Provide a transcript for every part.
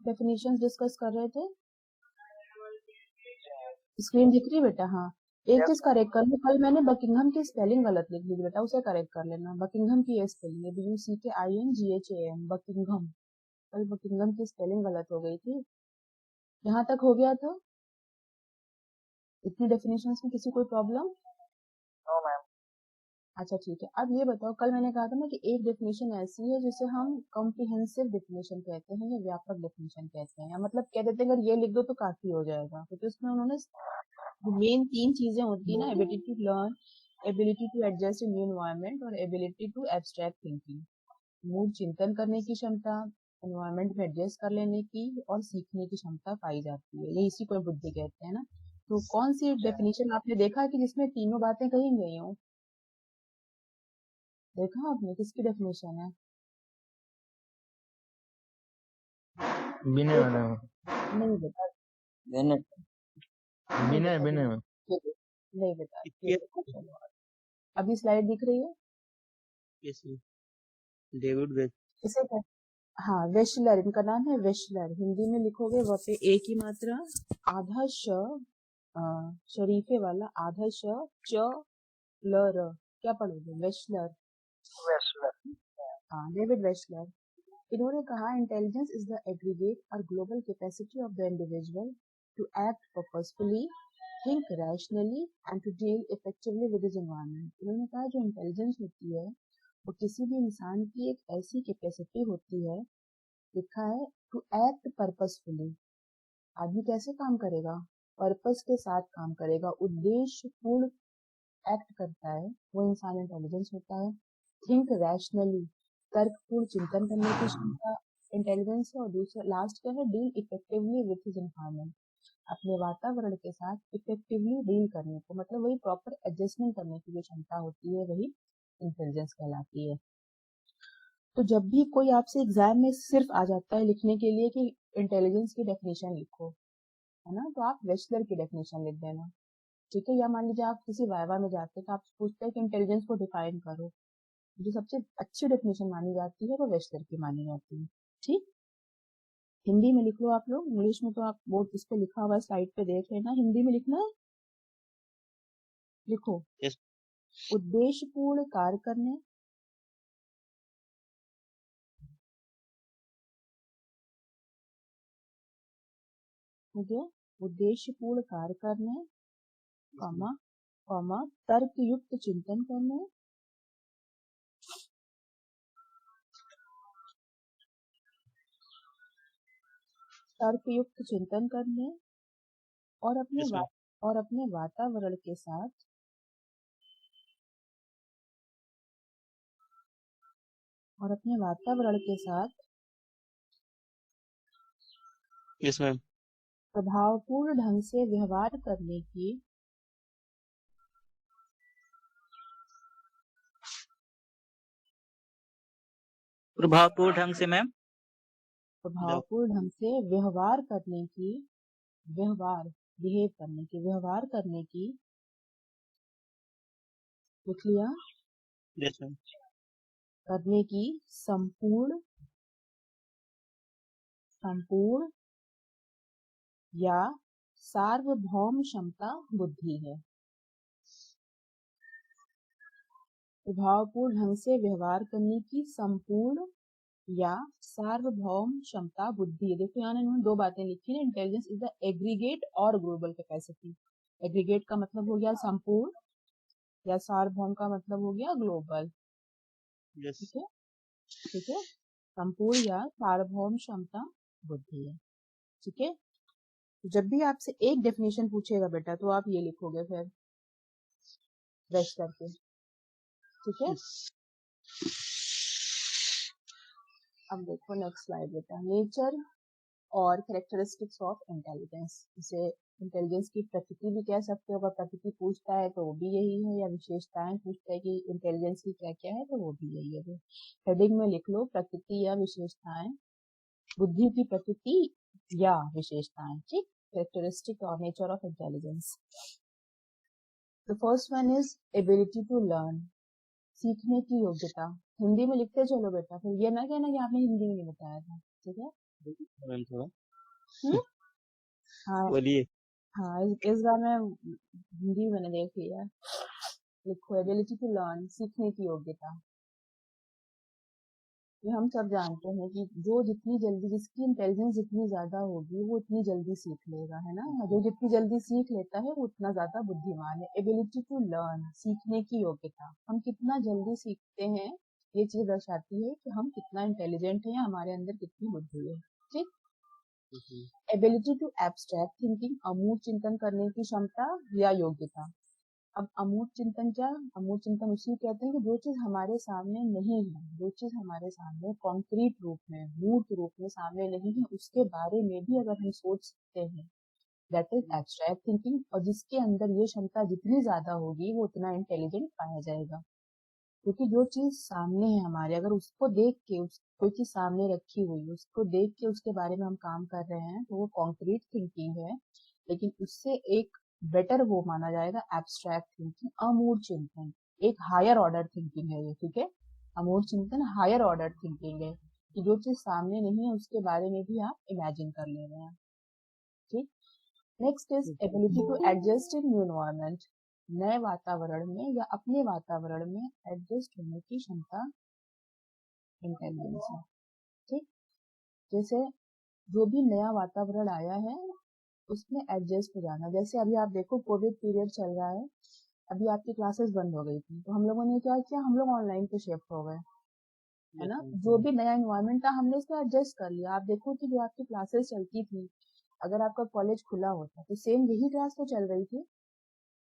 Definitions discuss कर रहे थे, स्क्रीन दिख रही है बेटा? हाँ, एक चीज करेक्ट कर लो, कल मैंने बकिंघम की स्पेलिंग गलत लिख दी बेटा, उसे करेक्ट कर लेना। बकिंघम की ये स्पेलिंग है BUCKINGHAM, बकिंघम। कल बकिंघम की स्पेलिंग गलत हो गई थी। यहाँ तक हो गया था? इतनी डेफिनेशंस में किसी कोई प्रॉब्लम? No ma'am. अच्छा ठीक है, अब ये बताओ, कल मैंने कहा था ना कि एक डेफिनेशन ऐसी है जिसे हम कॉम्प्रिहेंसिव डेफिनेशन कहते हैं या व्यापक डेफिनेशन कहते हैं, या मतलब कह देते हैं अगर ये लिख दो तो काफी हो जाएगा, क्योंकि उसमें उन्होंने मेन 3 चीजें होती है ना, ability to learn, ability to adjust in new environment और एबिलिटी टू एब्स्ट्रैक्ट थिंकिंग। मूल चिंतन करने की क्षमता, एनवायरनमेंट में एडजस्ट कर लेने की और सीखने की क्षमता पाई जाती है, ये इसी को बुद्धि कहते हैं ना। तो कौन सी डेफिनेशन आपने देखा कि जिसमें तीनों बातें कही गई हो? देखा आपने किसकी डेफिनेशन है? विनय एक मैडम। नहीं बेटा, मैंने नहीं विनय बेटा, विनय ये मैम। नहीं बेटा, ये देखो, चलो अभी स्लाइड दिख रही है? David West. इसे हाँ, वेशलर, इनका नाम है वेशलर। हिंदी में लिखोगे वह पे एक ही मात्रा, आधा श, शरीफे वाला आधा श, च ल र, क्या पढ़ोगे? वेशलर। हाँ, डेविड वेशलर। इन्होंने कहा इंटेलिजेंस इज द एग्रीगेट और global capacity of the individual to act purposefully, think rationally and to deal effectively with his environment. इन्होंने कहा जो इंटेलिजेंस होती है वो किसी भी इंसान की एक ऐसी कैपेसिटी होती है, लिखा है टू एक्ट पर्पसफुली। आदमी कैसे काम करेगा? पर्पस के साथ काम करेगा, उद्देश्य पूर्ण एक्ट करता है, वो इंसान इंटेलिजेंस होता है। थिंक रैशनली, तर्कपूर्ण चिंतन करने की क्षमता इंटेलिजेंस है। और दूसरा लास्ट क्या है? Deal effectively with his environment, अपने वातावरण के साथ इफेक्टिवली डील करने को, मतलब वही प्रॉपर एडजस्टमेंट करने की जो क्षमता होती है वही इंटेलिजेंस कहलाती है। तो जब भी कोई आपसे एग्जाम में सिर्फ आ जाता है लिखने के लिए कि इंटेलिजेंस की डेफिनेशन लिखो, है ना, तो आप वेस्लर की डेफिनेशन लिख देना, ठीक है। या मान लीजिए आप किसी वाइवा में जाते हैं तो आप पूछते हैं कि इंटेलिजेंस को डिफाइन करो, जो सबसे अच्छी डेफिनेशन मानी जाती है वो वेस्लर की मानी जाती है, ठीक। हिंदी में लिख लो आप लोग, इंग्लिश में तो आप बोर्ड इस पे लिखा हुआ है, स्लाइड पे देख लेना, हिंदी में लिखना है, लिखो। Yes. उद्देश्यपूर्ण कार्य करने, हो गया, उद्देश्यपूर्ण कार्य करने, कॉमा कॉमा तर्कयुक्त चिंतन करने, तर्कयुक्त चिंतन करने और Yes, ma'am. और अपने वातावरण के साथ Yes, ma'am. प्रभावपूर्ण ढंग से व्यवहार करने की, प्रभावपूर्ण ढंग से मैम। प्रभावपूर्ण ढंग से व्यवहार करने की, व्यवहार बिहेव करने की, व्यवहार करने की, लिख लिया, Yes, ma'am. करने की संपूर्ण संपूर्ण या सार्वभौम क्षमता बुद्धि है। प्रभावपूर्ण ढंग से व्यवहार करने की संपूर्ण या सार्वभौम क्षमता बुद्धि है। देखो यहाँ इन्होंने दो बातें लिखी है, इंटेलिजेंस इज द एग्रीगेट और ग्लोबल कैपेसिटी। एग्रीगेट का मतलब हो गया संपूर्ण, या सार्वभौम का मतलब हो गया ग्लोबल, Yes. ठीक है, ठीक है, संपूर्ण या सार्वभौम क्षमता बुद्धि है, ठीक है। तो जब भी आपसे एक डेफिनेशन पूछेगा बेटा तो आप ये लिखोगे फिर वेस्ट करके, ठीक है। अब देखो नेक्स्ट स्लाइड बेटा, नेचर और कैरेक्टरिस्टिक्स ऑफ इंटेलिजेंस। इसे इंटेलिजेंस की प्रकृति भी कह सकते हो, अगर प्रकृति पूछता है तो वो भी यही है, या विशेषताएं पूछता है कि इंटेलिजेंस की क्या क्या है तो वो भी यही है। हेडिंग में लिख लो प्रकृति या विशेषताएं, बुद्धि की प्रकृति या विशेषताएं, ठीक। कैरेक्टरिस्टिक और nature of intelligence. The first one is ability to learn, सीखने की योग्यता। हिंदी में लिखते चलो बेटा, फिर ये ना कहना कि आपने हिंदी में नहीं बताया था, ठीक है। मैम थोड़ा हम्म? हाँ बोलिए। हाँ, इस बार मैं हिंदी मैंने देख लिया। लिखो एबिलिटी टू लर्न, सीखने की योग्यता। ये हम सब जानते हैं कि जो जितनी जल्दी, जिसकी इंटेलिजेंस जितनी ज्यादा होगी वो उतनी जल्दी सीख लेगा, है ना। जो जितनी जल्दी सीख लेता है वो उतना ज्यादा बुद्धिमान है। एबिलिटी टू लर्न, सीखने की योग्यता। हम कितना जल्दी सीखते हैं ये चीज दर्शाती है कि हम कितना इंटेलिजेंट है या हमारे अंदर कितनी बुद्धि है। ठीक। एबिलिटी टू एब्स्ट्रैक्ट थिंकिंग, अमूर्त चिंतन करने की क्षमता या योग्यता। अब अमूर्त चिंतन क्या? अमूर्त चिंतन उसी कहते हैं कि जो चीज हमारे सामने नहीं है, जो चीज हमारे सामने कॉन्क्रीट रूप में, मूर्त रूप में सामने नहीं है, उसके बारे में भी अगर हम सोच सकते हैं, दैट इज एब्स्ट्रैक्ट थिंकिंग। और जिसके अंदर ये क्षमता जितनी ज्यादा होगी वो उतना इंटेलिजेंट पाया जाएगा। क्योंकि जो चीज सामने है हमारे, अगर उसको देख के, कोई चीज सामने रखी हुई, उसको देख के उसके बारे में हम काम कर रहे हैं तो वो कॉन्क्रीट थिंकिंग है। लेकिन उससे एक बेटर वो माना जाएगा एब्स्ट्रैक्ट थिंकिंग, अमूर्त चिंतन। एक हायर ऑर्डर थिंकिंग है ये, ठीक है। अमूर्त चिंतन हायर ऑर्डर थिंकिंग है कि जो चीज सामने नहीं है उसके बारे में भी आप इमेजिन कर ले रहे हैं। ठीक। Next is ability to adjust in new environment, नए वातावरण में या अपने वातावरण में एडजस्ट होने की क्षमता इंटेलिजेंस है। ठीक। जैसे जो भी नया वातावरण आया है उसमें एडजस्ट हो जाना। जैसे अभी आप देखो कोविड पीरियड चल रहा है, अभी आपकी क्लासेस बंद हो गई थी तो हम लोगों ने क्या किया, हम लोग ऑनलाइन पे शिफ्ट हो गए, है ना। जो भी नया इन्वायरमेंट था हमने इसमें एडजस्ट कर लिया। आप देखो कि जो आपकी क्लासेस चलती थी, अगर आपका कॉलेज खुला होता तो सेम यही क्लास तो चल रही थी,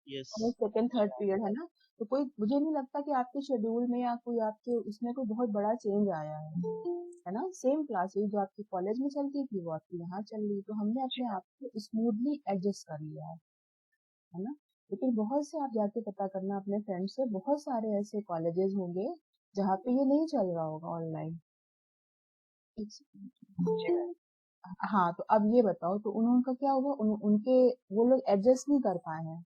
यस सेकेंड थर्ड पीरियड, है ना। तो कोई, मुझे नहीं लगता कि आपके शेड्यूल में या कोई आपके उसमें कोई बहुत बड़ा चेंज आया है ना। सेम क्लासेस जो आपके कॉलेज में चलती थी वो आपकी यहाँ चल रही, तो हमने अपने आप को स्मूथली एडजस्ट कर लिया है ना। लेकिन बहुत से आप जाके पता करना अपने फ्रेंड से, बहुत सारे ऐसे कॉलेजेस होंगे जहाँ पे ये नहीं चल रहा होगा ऑनलाइन। हाँ, तो अब ये बताओ तो उनका क्या होगा, उनके वो लोग एडजस्ट नहीं कर पाए हैं,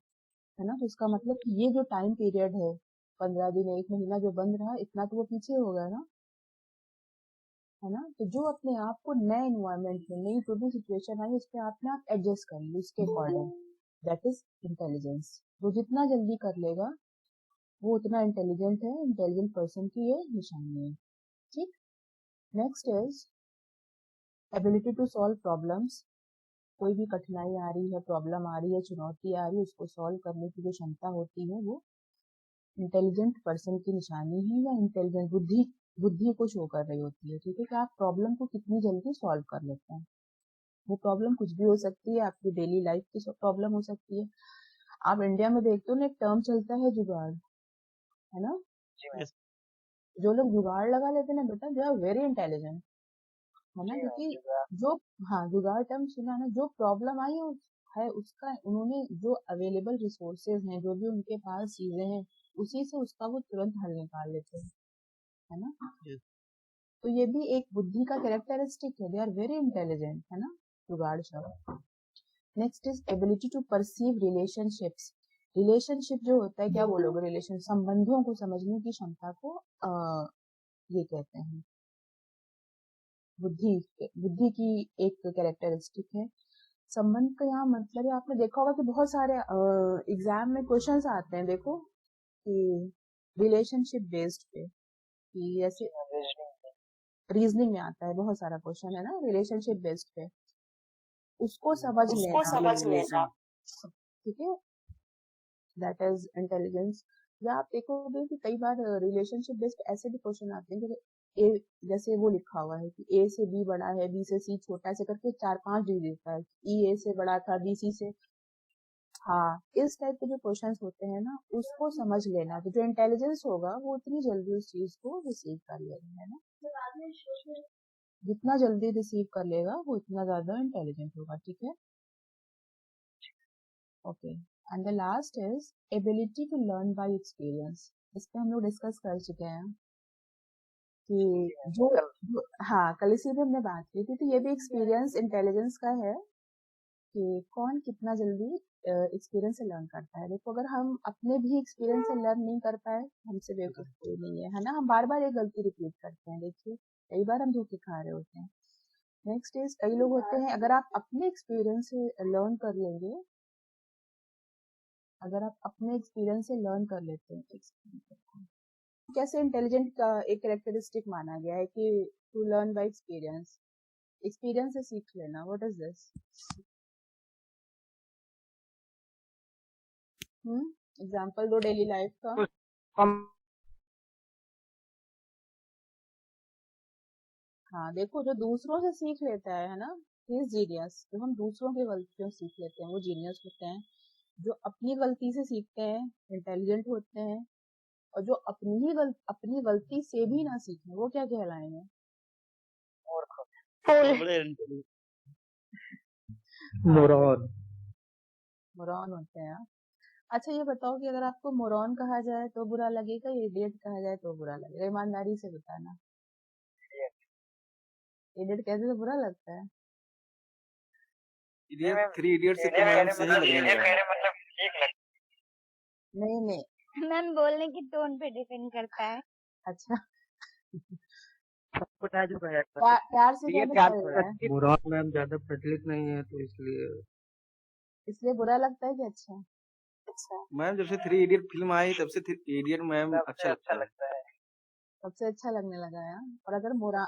है ना। तो इसका मतलब कि ये जो टाइम पीरियड है, 15 दिन 1 महीना जो बंद रहा, इतना तो वो पीछे हो गया ना, है ना। तो जो अपने आप को नए एनवायरनमेंट में, नई जो भी सिचुएशन आई उसके आपने आप एडजस्ट कर ली उसके अकॉर्डिंग, दैट इज इंटेलिजेंस। वो जितना जल्दी कर लेगा वो उतना इंटेलिजेंट है। इंटेलिजेंट पर्सन की ये निशानी है। ठीक। Next is ability to solve problems. कोई भी कठिनाई आ रही है, प्रॉब्लम आ रही है, चुनौती आ रही है, उसको सॉल्व करने की जो क्षमता होती है वो इंटेलिजेंट पर्सन की निशानी है, या इंटेलिजेंट बुद्धि, बुद्धि को शो कर रही होती है। ठीक है कि आप प्रॉब्लम को कितनी जल्दी सॉल्व कर लेते हैं। वो प्रॉब्लम कुछ भी हो सकती है, आपकी डेली लाइफ की प्रॉब्लम हो सकती है। आप इंडिया में देखते हो ना, एक टर्म चलता है जुगाड़, है ना। यस जो लोग जुगाड़ लगा लेते हैं ना बेटा, दे आर वेरी इंटेलिजेंट, है ना। क्योंकि जो, हाँ जुगाड़ टर्म सुना है ना, जो प्रॉब्लम आई है उसका उन्होंने जो अवेलेबल रिसोर्सेज हैं, जो भी उनके पास चीजें हैं, उसी से उसका वो तुरंत हल निकाल लेते हैं, है ना। यस तो ये भी एक बुद्धि का कैरेक्टरिस्टिक है, दे आर वेरी इंटेलिजेंट, है ना, जुगाड़ शब्द। Next is ability to perceive relationships. Relationship जो होता है, क्या बोलोगे, रिलेशन, संबंधों को समझने की क्षमता को ये कहते हैं बुद्धि। बुद्धि की एक कैरेक्टरिस्टिक है। संबंध का यहाँ मतलब है, आपने देखा होगा कि बहुत सारे एग्जाम में क्वेश्चंस आते हैं, देखो कि रिलेशनशिप बेस्ड पे, कि जैसे रीजनिंग में आता है बहुत सारा क्वेश्चन, है ना, रिलेशनशिप बेस्ड पे, उसको समझ लेना, ठीक है, दैट इज इंटेलिजेंस। या आप देखोगे कि कई बार रिलेशनशिप बेस्ड ऐसे भी क्वेश्चन आते हैं जैसे ए, जैसे वो लिखा हुआ है कि ए से बी बड़ा है, बी से सी छोटा है, ऐसे करके 4-5 डिजिट देता है, ई ए से बड़ा था, बी सी से। हाँ, इस टाइप के जो क्वेश्चंस होते हैं ना, उसको समझ लेना, तो जो इंटेलिजेंस होगा वो उतनी जल्दी उस चीज को रिसीव कर लेगा, है ना। जितना जल्दी रिसीव कर लेगा वो उतना ज्यादा इंटेलिजेंट होगा। ठीक है, okay. And the last is ability to learn by experience. इस पे हम लोग डिस्कस कर चुके हैं कि हाँ, कल इसी पे हमने बात की थी, तो ये भी एक्सपीरियंस इंटेलिजेंस का है कि कौन कितना जल्दी एक्सपीरियंस से लर्न करता है। देखो, अगर हम अपने भी एक्सपीरियंस से लर्न नहीं कर पाए, हमसे बेवकूफ कोई नहीं है ना। हम बार बार एक गलती रिपीट करते हैं, देखिए कई बार हम धोखे खा रहे होते हैं। नेक्स्ट इज, कई लोग होते हैं, अगर आप अपने एक्सपीरियंस से लर्न कर लेंगे, अगर आप अपने एक्सपीरियंस से लर्न कर लेते हैं, कैसे इंटेलिजेंट का एक कैरेक्टरिस्टिक माना गया है कि to learn by experience, experience से सीख लेना, व्हाट इज दिस? एग्जांपल दो डेली लाइफ का। हाँ देखो, जो दूसरों से सीख लेता है ना, ही इज जीनियस। जो हम दूसरों की गलतियों से सीख लेते हैं वो जीनियस होते हैं। जो अपनी गलती से सीखते हैं इंटेलिजेंट होते हैं, और जो अपनी गलती से भी ना सीखें वो क्या कहलाएंगे? मोरॉन। मोरॉन होते हैं। अच्छा ये बताओ कि अगर आपको मोरॉन कहा जाए तो बुरा लगेगा या इडियट कहा जाए तो बुरा लगेगा? ईमानदारी से बताना। इडियट कहते तो बुरा लगता है। थ्री इडियट्स से तो मैम सही लगने लगा। नहीं मैम बोलने की टोन पे डिपेंड करता है। अच्छा, पता जो है प्यार से ये कहना चल रहा है, मोरॉन मैम ज्यादा प्रचलित नहीं है तो इसलिए बुरा लगता है कि अच्छा? मैम जब से थ्री इडियट फिल्म आई तब से इडियट मैम अच्छा लगता है। सबसे अच्छा लगने लगा है। और अगर मोरा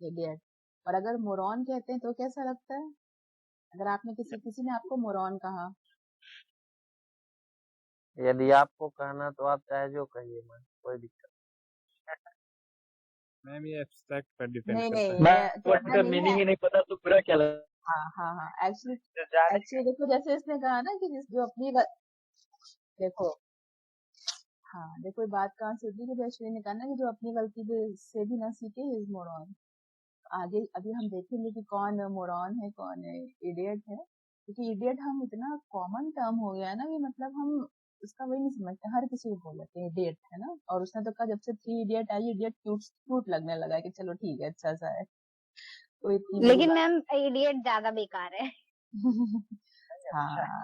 इडियट, और अगर मोरॉन कहते हैं तो कैसा लगता है? अगर आपने किसी ने आपको मोरॉन कहा, यदि आपको कहना तो आप चाहे जो कहिए मैम, कोई दिक्कत मैम ये एब्स्ट्रैक्ट पर डिपेंड नहीं करता नहीं है। वर्ड का मीनिंग ही नहीं पता तो बुरा क्या लगता? हाँ एक्चुअली देखो, जैसे इसने कहा ना कि जो अपनी देखो, हाँ देखो, बात कहाँ से होती है कि जैसे ने कहा ना कि जो अपनी गलती से भी ना सीखे इज मोरॉन। आगे अभी हम देखेंगे कि कौन मोरॉन है कौन इडियट है, क्योंकि इडियट हम इतना कॉमन टर्म हो गया है ना कि मतलब हम उसका वही नहीं समझते, हर किसी को बोल देते हैं इडियट, है ना। और उसने तो कहा जब से थ्री इडियट आई, इडियट क्यूट लगने लगा है कि चलो ठीक है, अच्छा सा है, तो इतनी लेकिन मैम इडियट ज्यादा बेकार है। हाँ,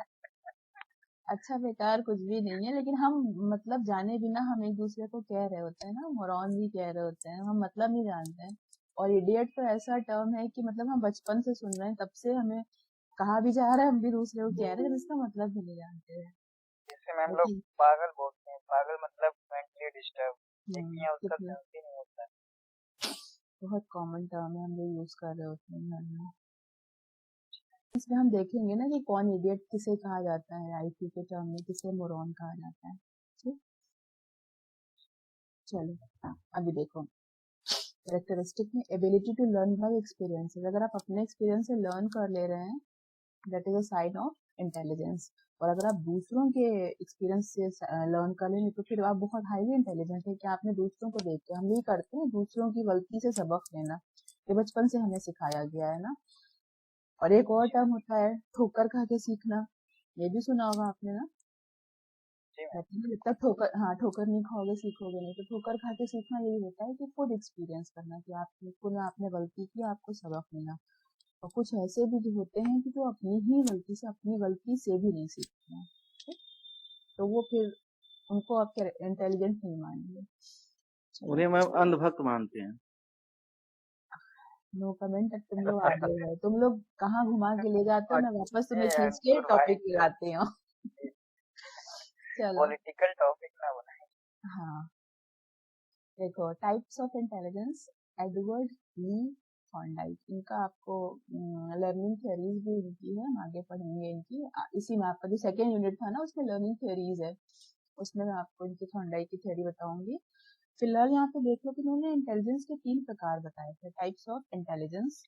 अच्छा बेकार कुछ भी नहीं है, लेकिन हम मतलब जाने बिना हम एक दूसरे को कह रहे होते हैं ना, मोरॉन भी कह रहे होते हैं, हम मतलब नहीं जानते हैं। और इडियट तो ऐसा टर्म है कि मतलब हम बचपन से सुन रहे हैं, तब से हमें कहा भी जा रहा है, हम भी दूसरे को कह रहे हैं, इसका मतलब भी नहीं जानते हैं। जैसे मैम लोग पागल बोलते हैं, पागल मतलब मेंटली डिस्टर्ब, हम्म, लेकिन उसका कितने सेंस ही नहीं होता है। बहुत कॉमन टर्म है, हम लोग यूज कर रहे होते हैं घर में। इसमें हम देखेंगे ना कि कौन इडियट किसे कहा जाता है, आईक्यू के टर्म में किसे मोरॉन कहा जाता है। ठीक, चलो अभी देखो, कैरेक्टरिस्टिक में ability to learn by experiences. अगर आप अपने एक्सपीरियंस से लर्न कर ले रहे हैं, that is a sign of intelligence. और अगर आप दूसरों के एक्सपीरियंस से लर्न कर लेंगे तो फिर आप बहुत हाईली इंटेलिजेंट है कि आपने दूसरों को देख के, हम यही करते हैं दूसरों की गलती से सबक लेना, ये बचपन से हमें सिखाया गया है ना। और एक और टर्म होता है ठोकर खा के सीखना, ये भी सुना होगा आपने ना। जब तक ठोकर नहीं खाओगे सीखोगे नहीं, तो ठोकर खा के सीखना यही होता है कि खुद एक्सपीरियंस करना कि आपने गलती की, आपको सबक मिला। और कुछ ऐसे भी होते हैं कि जो अपनी गलती से भी नहीं सीखते हैं, तो वो फिर उनको आप इंटेलिजेंट नहीं मानेंगे। उन्हें मैम अंधभक्त मानते हैं। No comment. अब तुम लोग आगे है, तुम लोग कहाँ घुमा के ले जाते हो, मैं वापस तुम्हें खींच के टॉपिक पे लाती हूँ। चलो पॉलिटिकल टॉपिक ना बनाए। हाँ देखो, types of intelligence, Edward Lee Thorndike, इनका आपको लर्निंग थ्योरीज भी इनकी है, हम आगे पढ़ेंगे इनकी। इसी में आपका जो सेकेंड यूनिट था ना उसमें लर्निंग थ्योरीज है, उसमें मैं आपको इनकी थॉर्नडाइक की थ्योरी बताऊंगी। फिलहाल यहाँ पे देख लो कि उन्होंने इंटेलिजेंस के 3 प्रकार बताए थे, types of intelligence.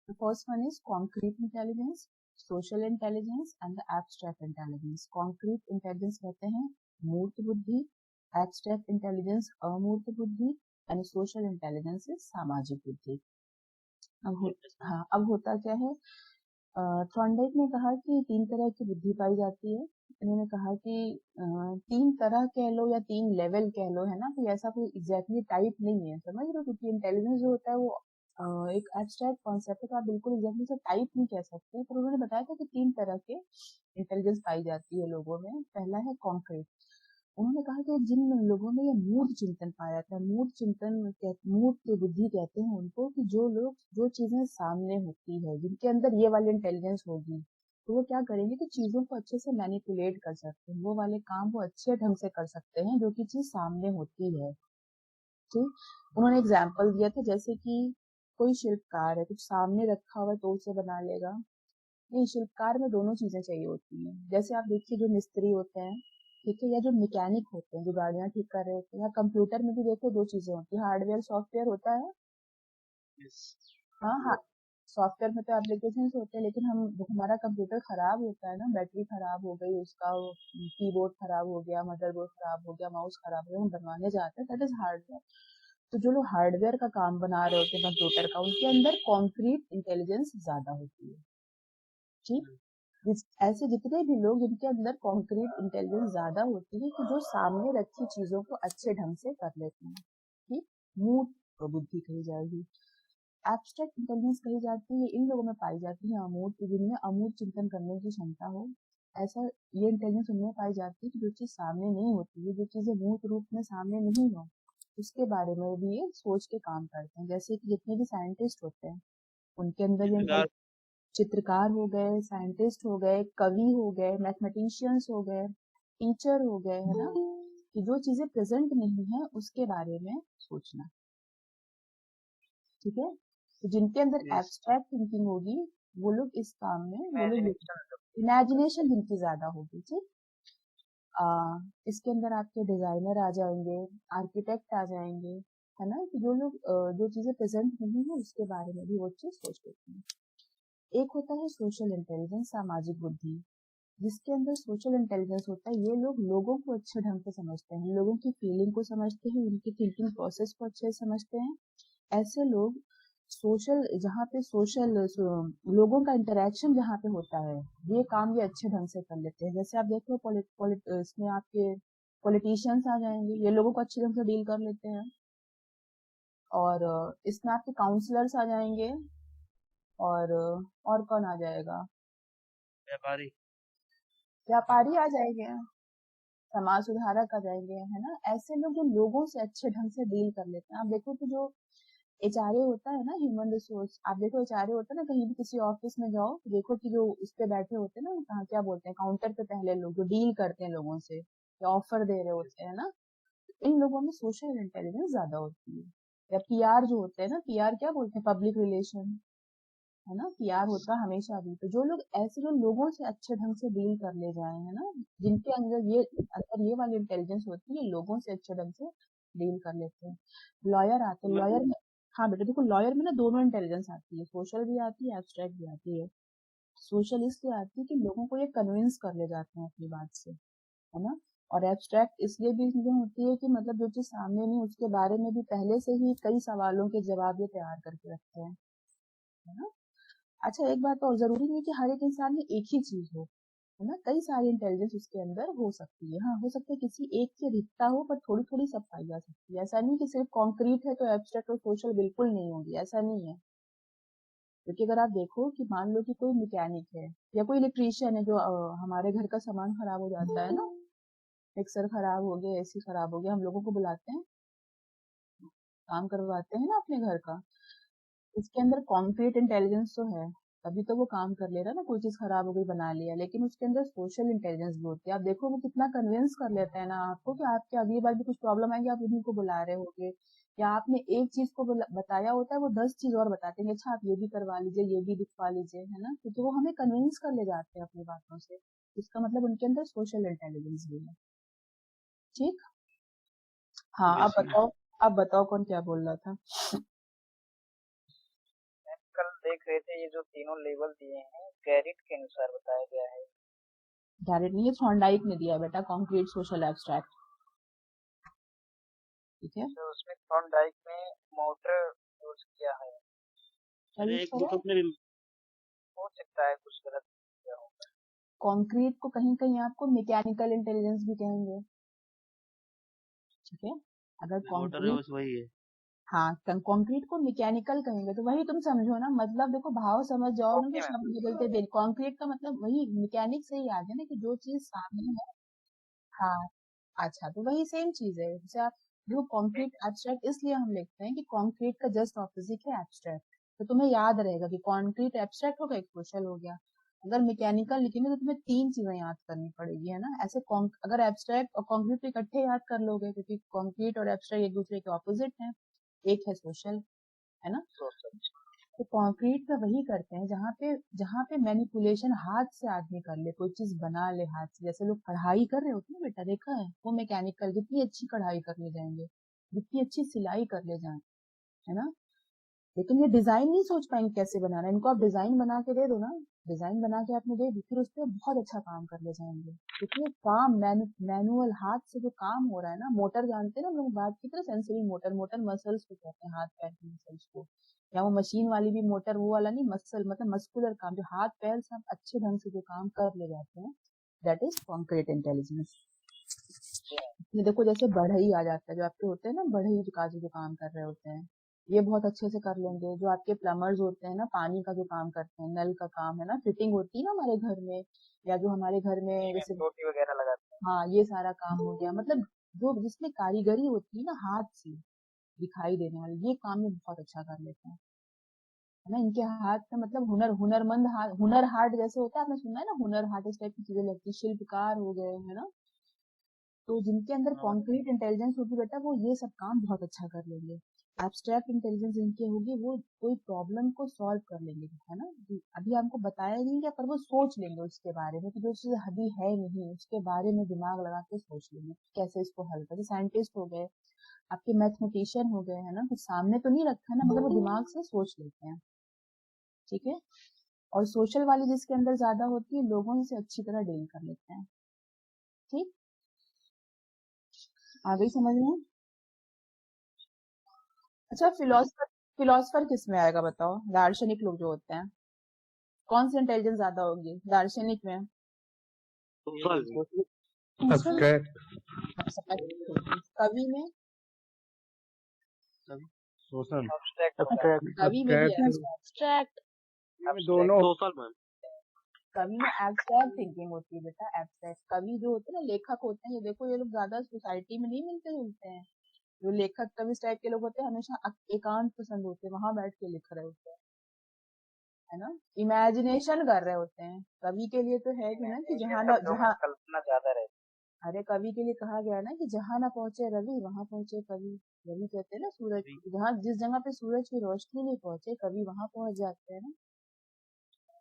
The first one is concrete intelligence, social intelligence and the abstract intelligence. Concrete intelligence कहते हैं मूर्त बुद्धि, एब्स्ट्रैक्ट इंटेलिजेंस अमूर्त बुद्धि, एंड सोशल इंटेलिजेंस इज सामाजिक बुद्धि। अब होता क्या है, थॉर्नडाइक ने कहा कि 3 तरह की बुद्धि पाई जाती है। इन्होंने कहा कि 3 तरह कह लो या 3 लेवल कह लो, है ना, कि ऐसा कोई एग्जैक्टली टाइप नहीं है, समझ रहे हो, क्योंकि इंटेलिजेंस जो होता है वो एक एब्स्ट्रैक्ट कॉन्सेप्ट है, तो आप बिल्कुल एग्जैक्टली से टाइप नहीं कह सकते। पर उन्होंने बताया था कि 3 तरह के इंटेलिजेंस पाई जाती है लोगों में। पहला है कॉन्क्रीट, उन्होंने कहा कि जिन लोगों में ये मूर्त चिंतन पाया जाता है, मूर्त बुद्धि कहते हैं उनको, कि जो चीजें सामने होती है, जिनके अंदर ये वाली इंटेलिजेंस होगी, तो वो क्या करेंगे कि चीजों को अच्छे से मैनिपुलेट कर सकते हैं, वो वाले काम वो अच्छे ढंग से कर सकते हैं जो कि चीज सामने होती है। ठीक, उन्होंने एग्जाम्पल दिया था, जैसे कि कोई शिल्पकार है, कुछ सामने रखा हुआ है तो उसे बना लेगा। नहीं, शिल्पकार में दोनों चीजें चाहिए होती हैं। जैसे आप देखिए जो मिस्त्री होते हैं, ठीक है, या जो मैकेनिक होते हैं जो गाड़ियां ठीक कर रहे होते हैं, या कंप्यूटर में भी देखो दो चीजें होती है, हार्डवेयर सॉफ्टवेयर होता है। yes, हाँ हाँ, सॉफ्टवेयर में तो एप्लीकेशन होते हैं, लेकिन हमारा कंप्यूटर खराब होता है ना, बैटरी खराब हो गई, उसका कीबोर्ड खराब हो गया, मदरबोर्ड खराब हो गया, माउस खराब हो गया, हम बनवाने जाते हैं, दैट इज हार्डवेयर। तो जो लोग हार्डवेयर का काम बना रहे होते हैं कंप्यूटर का, उनके अंदर कॉन्क्रीट इंटेलिजेंस ज्यादा होती है। ठीक, ऐसे जितने भी लोग जिनके अंदर कॉन्क्रीट इंटेलिजेंस ज्यादा होती है, कि जो सामने रखी चीजों को अच्छे ढंग से कर लेते हैं। ठीक, मूर्त बुद्धि कही जाएगी। एब्स्ट्रैक्ट इंटेलिजेंस कही जाती है, इन लोगों में पाई जाती है अमूर्त, जिनमें अमूर्त चिंतन करने की क्षमता हो। ऐसा ये इंटेलिजेंस उनमें पाई जाती है कि जो चीज सामने नहीं होती है, जो चीजें मूर्त रूप में सामने नहीं हो, उसके बारे में भी ये सोच के काम करते हैं। जैसे कि जितने भी साइंटिस्ट होते हैं, उनके अंदर ये चित्रकार हो गए, साइंटिस्ट हो गए, कवि हो गए, मैथमेटिशियंस हो गए, टीचर हो गए, है ना, कि जो चीजें प्रेजेंट नहीं है उसके बारे में सोचना। ठीक है, तो जिनके अंदर yes, एब्स्ट्रैक्ट थिंकिंग होगी, वो लोग इस काम में, वो लोग इमेजिनेशन इमेजिनेशन जिनकी ज्यादा होगी। ठीक, इसके अंदर आपके डिजाइनर आ जाएंगे, आर्किटेक्ट आ जाएंगे, है ना, कि जो लोग जो चीजें प्रेजेंट नहीं है उसके बारे में भी वो चीज सोच लेते हैं। एक होता है सोशल इंटेलिजेंस, सामाजिक बुद्धि, जिसके अंदर सोशल इंटेलिजेंस होता है, ये लोग लोगों को अच्छे ढंग से समझते हैं, लोगों की फीलिंग को समझते हैं, उनकी थिंकिंग प्रोसेस को अच्छे से समझते हैं। ऐसे लोग सोशल, जहाँ पे लोगों का इंटरेक्शन जहाँ पे होता है, ये काम ये अच्छे ढंग से कर लेते हैं। जैसे आप देखो इसमें आपके पॉलिटिशियंस आ जाएंगे, ये लोगों को अच्छे ढंग से डील कर लेते हैं। और इसमें आपके काउंसलर्स आ जाएंगे, और कौन आ जाएगा, व्यापारी, व्यापारी आ जाएंगे, समाज सुधारक आ जाएंगे, है ना। ऐसे लोग जो लोगों से अच्छे ढंग से डील कर लेते हैं। आप देखो कि जो एचआरए होता है ना, ह्यूमन रिसोर्स, आप देखो एचआरए होता है ना, कहीं भी किसी ऑफिस में जाओ, देखो कि जो इस पे बैठे होते हैं ना, कहाँ क्या बोलते हैं, काउंटर पे पहले लोग जो डील करते हैं लोगों से या ऑफर दे रहे होते हैं ना, इन लोगों में सोशल इंटेलिजेंस ज्यादा होती है। या पीआर जो होते हैं ना, पीआर क्या बोलते हैं, पब्लिक रिलेशन, है ना, पीआर होता है हमेशा भी। तो जो लोग ऐसे जो लोगों से अच्छे ढंग से डील कर ले जाए, है ना, जिनके अंदर ये वाली इंटेलिजेंस होती है, लोगों से अच्छे ढंग से डील कर लेते हैं। लॉयर आते हैं, लॉयर में, हाँ बेटा देखो, लॉयर में ना दोनों इंटेलिजेंस आती है, सोशल भी आती है, एब्स्ट्रैक्ट भी आती है। सोशल इसलिए आती है कि लोगों को ये कन्विंस कर ले जाते हैं अपनी बात से, है ना। और एब्स्ट्रैक्ट इसलिए भी इसलिए होती है कि मतलब जो चीज सामने नहीं उसके बारे में भी पहले से ही कई सवालों के जवाब ये तैयार करके रखते हैं, है ना। अच्छा, एक बात और, जरूरी नहीं कि हर एक इंसान में एक ही चीज हो, है ना, कई सारी इंटेलिजेंस उसके अंदर हो सकती है। हाँ, हो सकता है किसी एक से दिखता हो, पर थोड़ी थोड़ी सब पाई जा सकती है। ऐसा नहीं कि सिर्फ कॉन्क्रीट है तो एब्स्ट्रैक्ट और सोशल बिल्कुल नहीं होगी, ऐसा नहीं है। क्योंकि अगर आप देखो कि मान लो कि कोई मैकेनिक है या कोई इलेक्ट्रीशियन है, जो हमारे घर का सामान खराब हो जाता है ना, मिक्सर खराब हो गया, एसी खराब हो गया, हम लोगों को बुलाते हैं, काम करवाते हैं ना अपने घर का। उसके अंदर कॉन्क्रीट इंटेलिजेंस तो है, तभी तो वो काम कर ले रहा है ना, कोई चीज खराब हो गई बना लिया, लेकिन उसके अंदर सोशल इंटेलिजेंस भी होती है। आप देखो वो कितना कन्विंस कर लेता है ना आपको, कि आपके अगली बार भी कुछ प्रॉब्लम आएगी, आप उन्हीं को बुला रहे होगे, या आपने एक चीज को बताया होता है, वो 10 चीज और बताते हैं, अच्छा आप ये भी करवा लीजिए, ये भी दिखवा लीजिए, है ना, क्योंकि वो हमें कन्विंस कर ले जाते हैं अपनी बातों से। इसका मतलब उनके अंदर सोशल इंटेलिजेंस भी है। ठीक, हाँ, yes, ma'am. अब बताओ कौन क्या बोल रहा था। कल देख रहे थे, ये जो तीनों लेवल दिए हैं गैरिट के अनुसार बताया गया है। डायरेक्ट नहीं, ये थॉर्नडाइक ने दिया है बेटा, कॉन्क्रीट, सोशल, एब्स्ट्रैक्ट। ठीक है, तो उसमें थॉर्नडाइक में मोटर यूज किया है, क्या अरे यूज एक करा बुक है, अपने हो सकता है कुछ गलत किया हो। कंक्रीट को कहीं कहीं आपको मैकेनिकल इंटेलिजेंस भी कहेंगे। ठीक है, अगर मोटर है कंक्रीट, बस वही है। हाँ, कंक्रीट को मैकेनिकल कहेंगे तो वही तुम समझो ना, मतलब देखो भाव समझ जाओ ना, तो ओके मैम। शब्द बदलते देर, कंक्रीट का मतलब वही मैकेनिक से ही आ गया ना, कि जो चीज सामने है। हाँ, अच्छा, तो वही सेम चीज है। जैसे आप जो कॉन्क्रीट एब्स्ट्रैक्ट इसलिए हम लिखते हैं कि कॉन्क्रीट का जस्ट ऑपोजिट है एब्स्ट्रैक्ट। तो तुम्हें याद रहेगा कि कॉन्क्रीट एब्स्ट्रैक्ट हो गया, एक सोशल हो गया। अगर मैकेनिकल लिखेंगे तो तुम्हें 3 चीजें याद करनी पड़ेगी, है ना। ऐसे अगर एब्स्ट्रैक्ट और कॉन्क्रीट इकट्ठे याद कर लोगे, क्योंकि कॉन्क्रीट और एब्स्ट्रैक्ट एक दूसरे के ऑपोजिट हैं, एक है सोशल, है ना। तो कंक्रीट में वही करते हैं जहाँ पे मैनिपुलेशन हाथ से आदमी कर ले, कोई चीज बना ले हाथ से। जैसे लोग कढ़ाई कर रहे होते हैं बेटा, देखा है, वो मैकेनिकल जितनी अच्छी कढ़ाई कर ले जाएंगे, जितनी अच्छी सिलाई कर ले जाए, है ना। लेकिन ये डिजाइन नहीं सोच पाएंगे कैसे बनाना है। इनको आप डिजाइन बना के दे दो ना, डिजाइन बना के आपने दे दी, फिर उस पर बहुत अच्छा काम कर ले जाएंगे। क्योंकि ये काम मैनुअल हाथ से जो काम हो रहा है ना, मोटर जानते हैं ना हम लोग बात की तरह, सेंसरी मोटर, मोटर मसल्स को कहते हैं, हाथ पैर की मसल्स को। या वो मशीन वाली भी मोटर, वो वाला नहीं, मसल मतलब मस्कुलर काम, जो हाथ पैर से आप अच्छे ढंग से जो काम कर ले जाते हैं, दैट इज कॉन्क्रीट इंटेलिजेंस। ये देखो जैसे बढ़ई आ जाता है, जो आपके होते हैं ना बढ़ई जो काजू जो काम कर रहे होते हैं, ये बहुत अच्छे से कर लेंगे। जो आपके प्लम्बर्स होते हैं ना, पानी का जो काम करते हैं, नल का काम है ना, फिटिंग होती है ना हमारे घर में, या जो हमारे घर में जैसे टोटी वगैरह लगाते हैं। हाँ, ये सारा काम हो गया। मतलब जो जिसमें कारीगरी होती है ना, हाथ से दिखाई देने वाली, ये काम ये बहुत अच्छा कर लेते हैं, है ना। इनके हाथ का मतलब हुनरमंद हाथ, हुनर हाट जैसे होता है, आपने सुना है ना, हुनर हाट, इस टाइप की चीजें लगती है, शिल्पकार हो गए, है ना। तो जिनके अंदर कॉन्क्रीट इंटेलिजेंस होगी बेटा, वो ये सब काम बहुत अच्छा कर लेंगे। एब्स्ट्रैक्ट इंटेलिजेंस जिनकी होगी, वो कोई प्रॉब्लम को सॉल्व कर लेंगे, है ना। अभी आपको बताया नहीं क्या, पर वो सोच लेंगे उसके बारे में कि जो चीज अभी है नहीं, उसके बारे में दिमाग लगा के सोच लेंगे कैसे इसको हल करें। साइंटिस्ट हो गए, आपके मैथमेटिशियन हो गए, है ना, कुछ सामने तो नहीं रखा है ना, मतलब वो दिमाग से सोच लेते हैं, ठीक है। और सोशल वाली जिसके अंदर ज्यादा होती है, लोगों से अच्छी तरह डील कर लेते हैं, ठीक। आ गई समझ में। अच्छा, फिलोसफर फिलोसफर किस में आएगा बताओ, दार्शनिक लोग जो होते हैं, कौन सी इंटेलिजेंस ज्यादा होगी दार्शनिक में। एब्स्ट्रैक्ट कवि में, सोशल कवि में भी एब्स्ट्रैक्ट एब्स्ट्रैक्ट, दोनों कवि में एब्स्ट्रैक्ट थिंकिंग होती है बेटा। एब्स्ट्रैक्ट कवि जो होते हैं ना, लेखक होते हैं, ये देखो ये लोग ज्यादा सोसाइटी में नहीं मिलते जुलते हैं। जो लेखक कवि टाइप के लोग होते हैं, हमेशा एकांत पसंद होते हैं, वहां बैठ के लिख रहे होते हैं, है ना, इमेजिनेशन कर रहे होते हैं। कवि के लिए तो है कि ना कि जहाँ कल्पना ज्यादा रहती अरे कवि के लिए कहा गया ना कि जहाँ ना पहुंचे रवि, वहां पहुंचे कवि। रवि कहते हैं ना सूरज, जहाँ जिस जगह पे सूरज की रोशनी नहीं पहुंचे, कवि वहां पहुंच जाते हैं ना।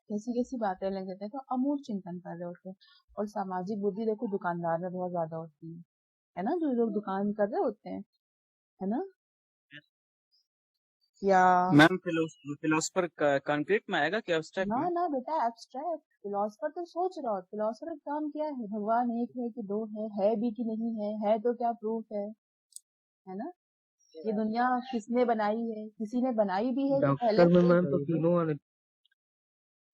कैसी कैसी बातें लग जाते हैं, तो अमूर्त चिंतन कर रहे होते हैं। और सामाजिक बुद्धि देखो दुकानदार में बहुत ज्यादा होती है ना, जो लोग दुकान कर रहे होते हैं, है ना। या मैम फिलोसफर कंक्रीट में आएगा कि एब्स्ट्रैक्ट में? ना बेटा, एब्स्ट्रैक्ट। फिलोसफर तो सोच रहा हो, फिलोसफर का काम क्या है, भगवान एक है कि दो है भी कि नहीं है तो क्या प्रूफ है ना। ये दुनिया किसने बनाई है, किसी ने बनाई भी है, ये पहले डॉक्टर में से। मैम तो तीनों आने।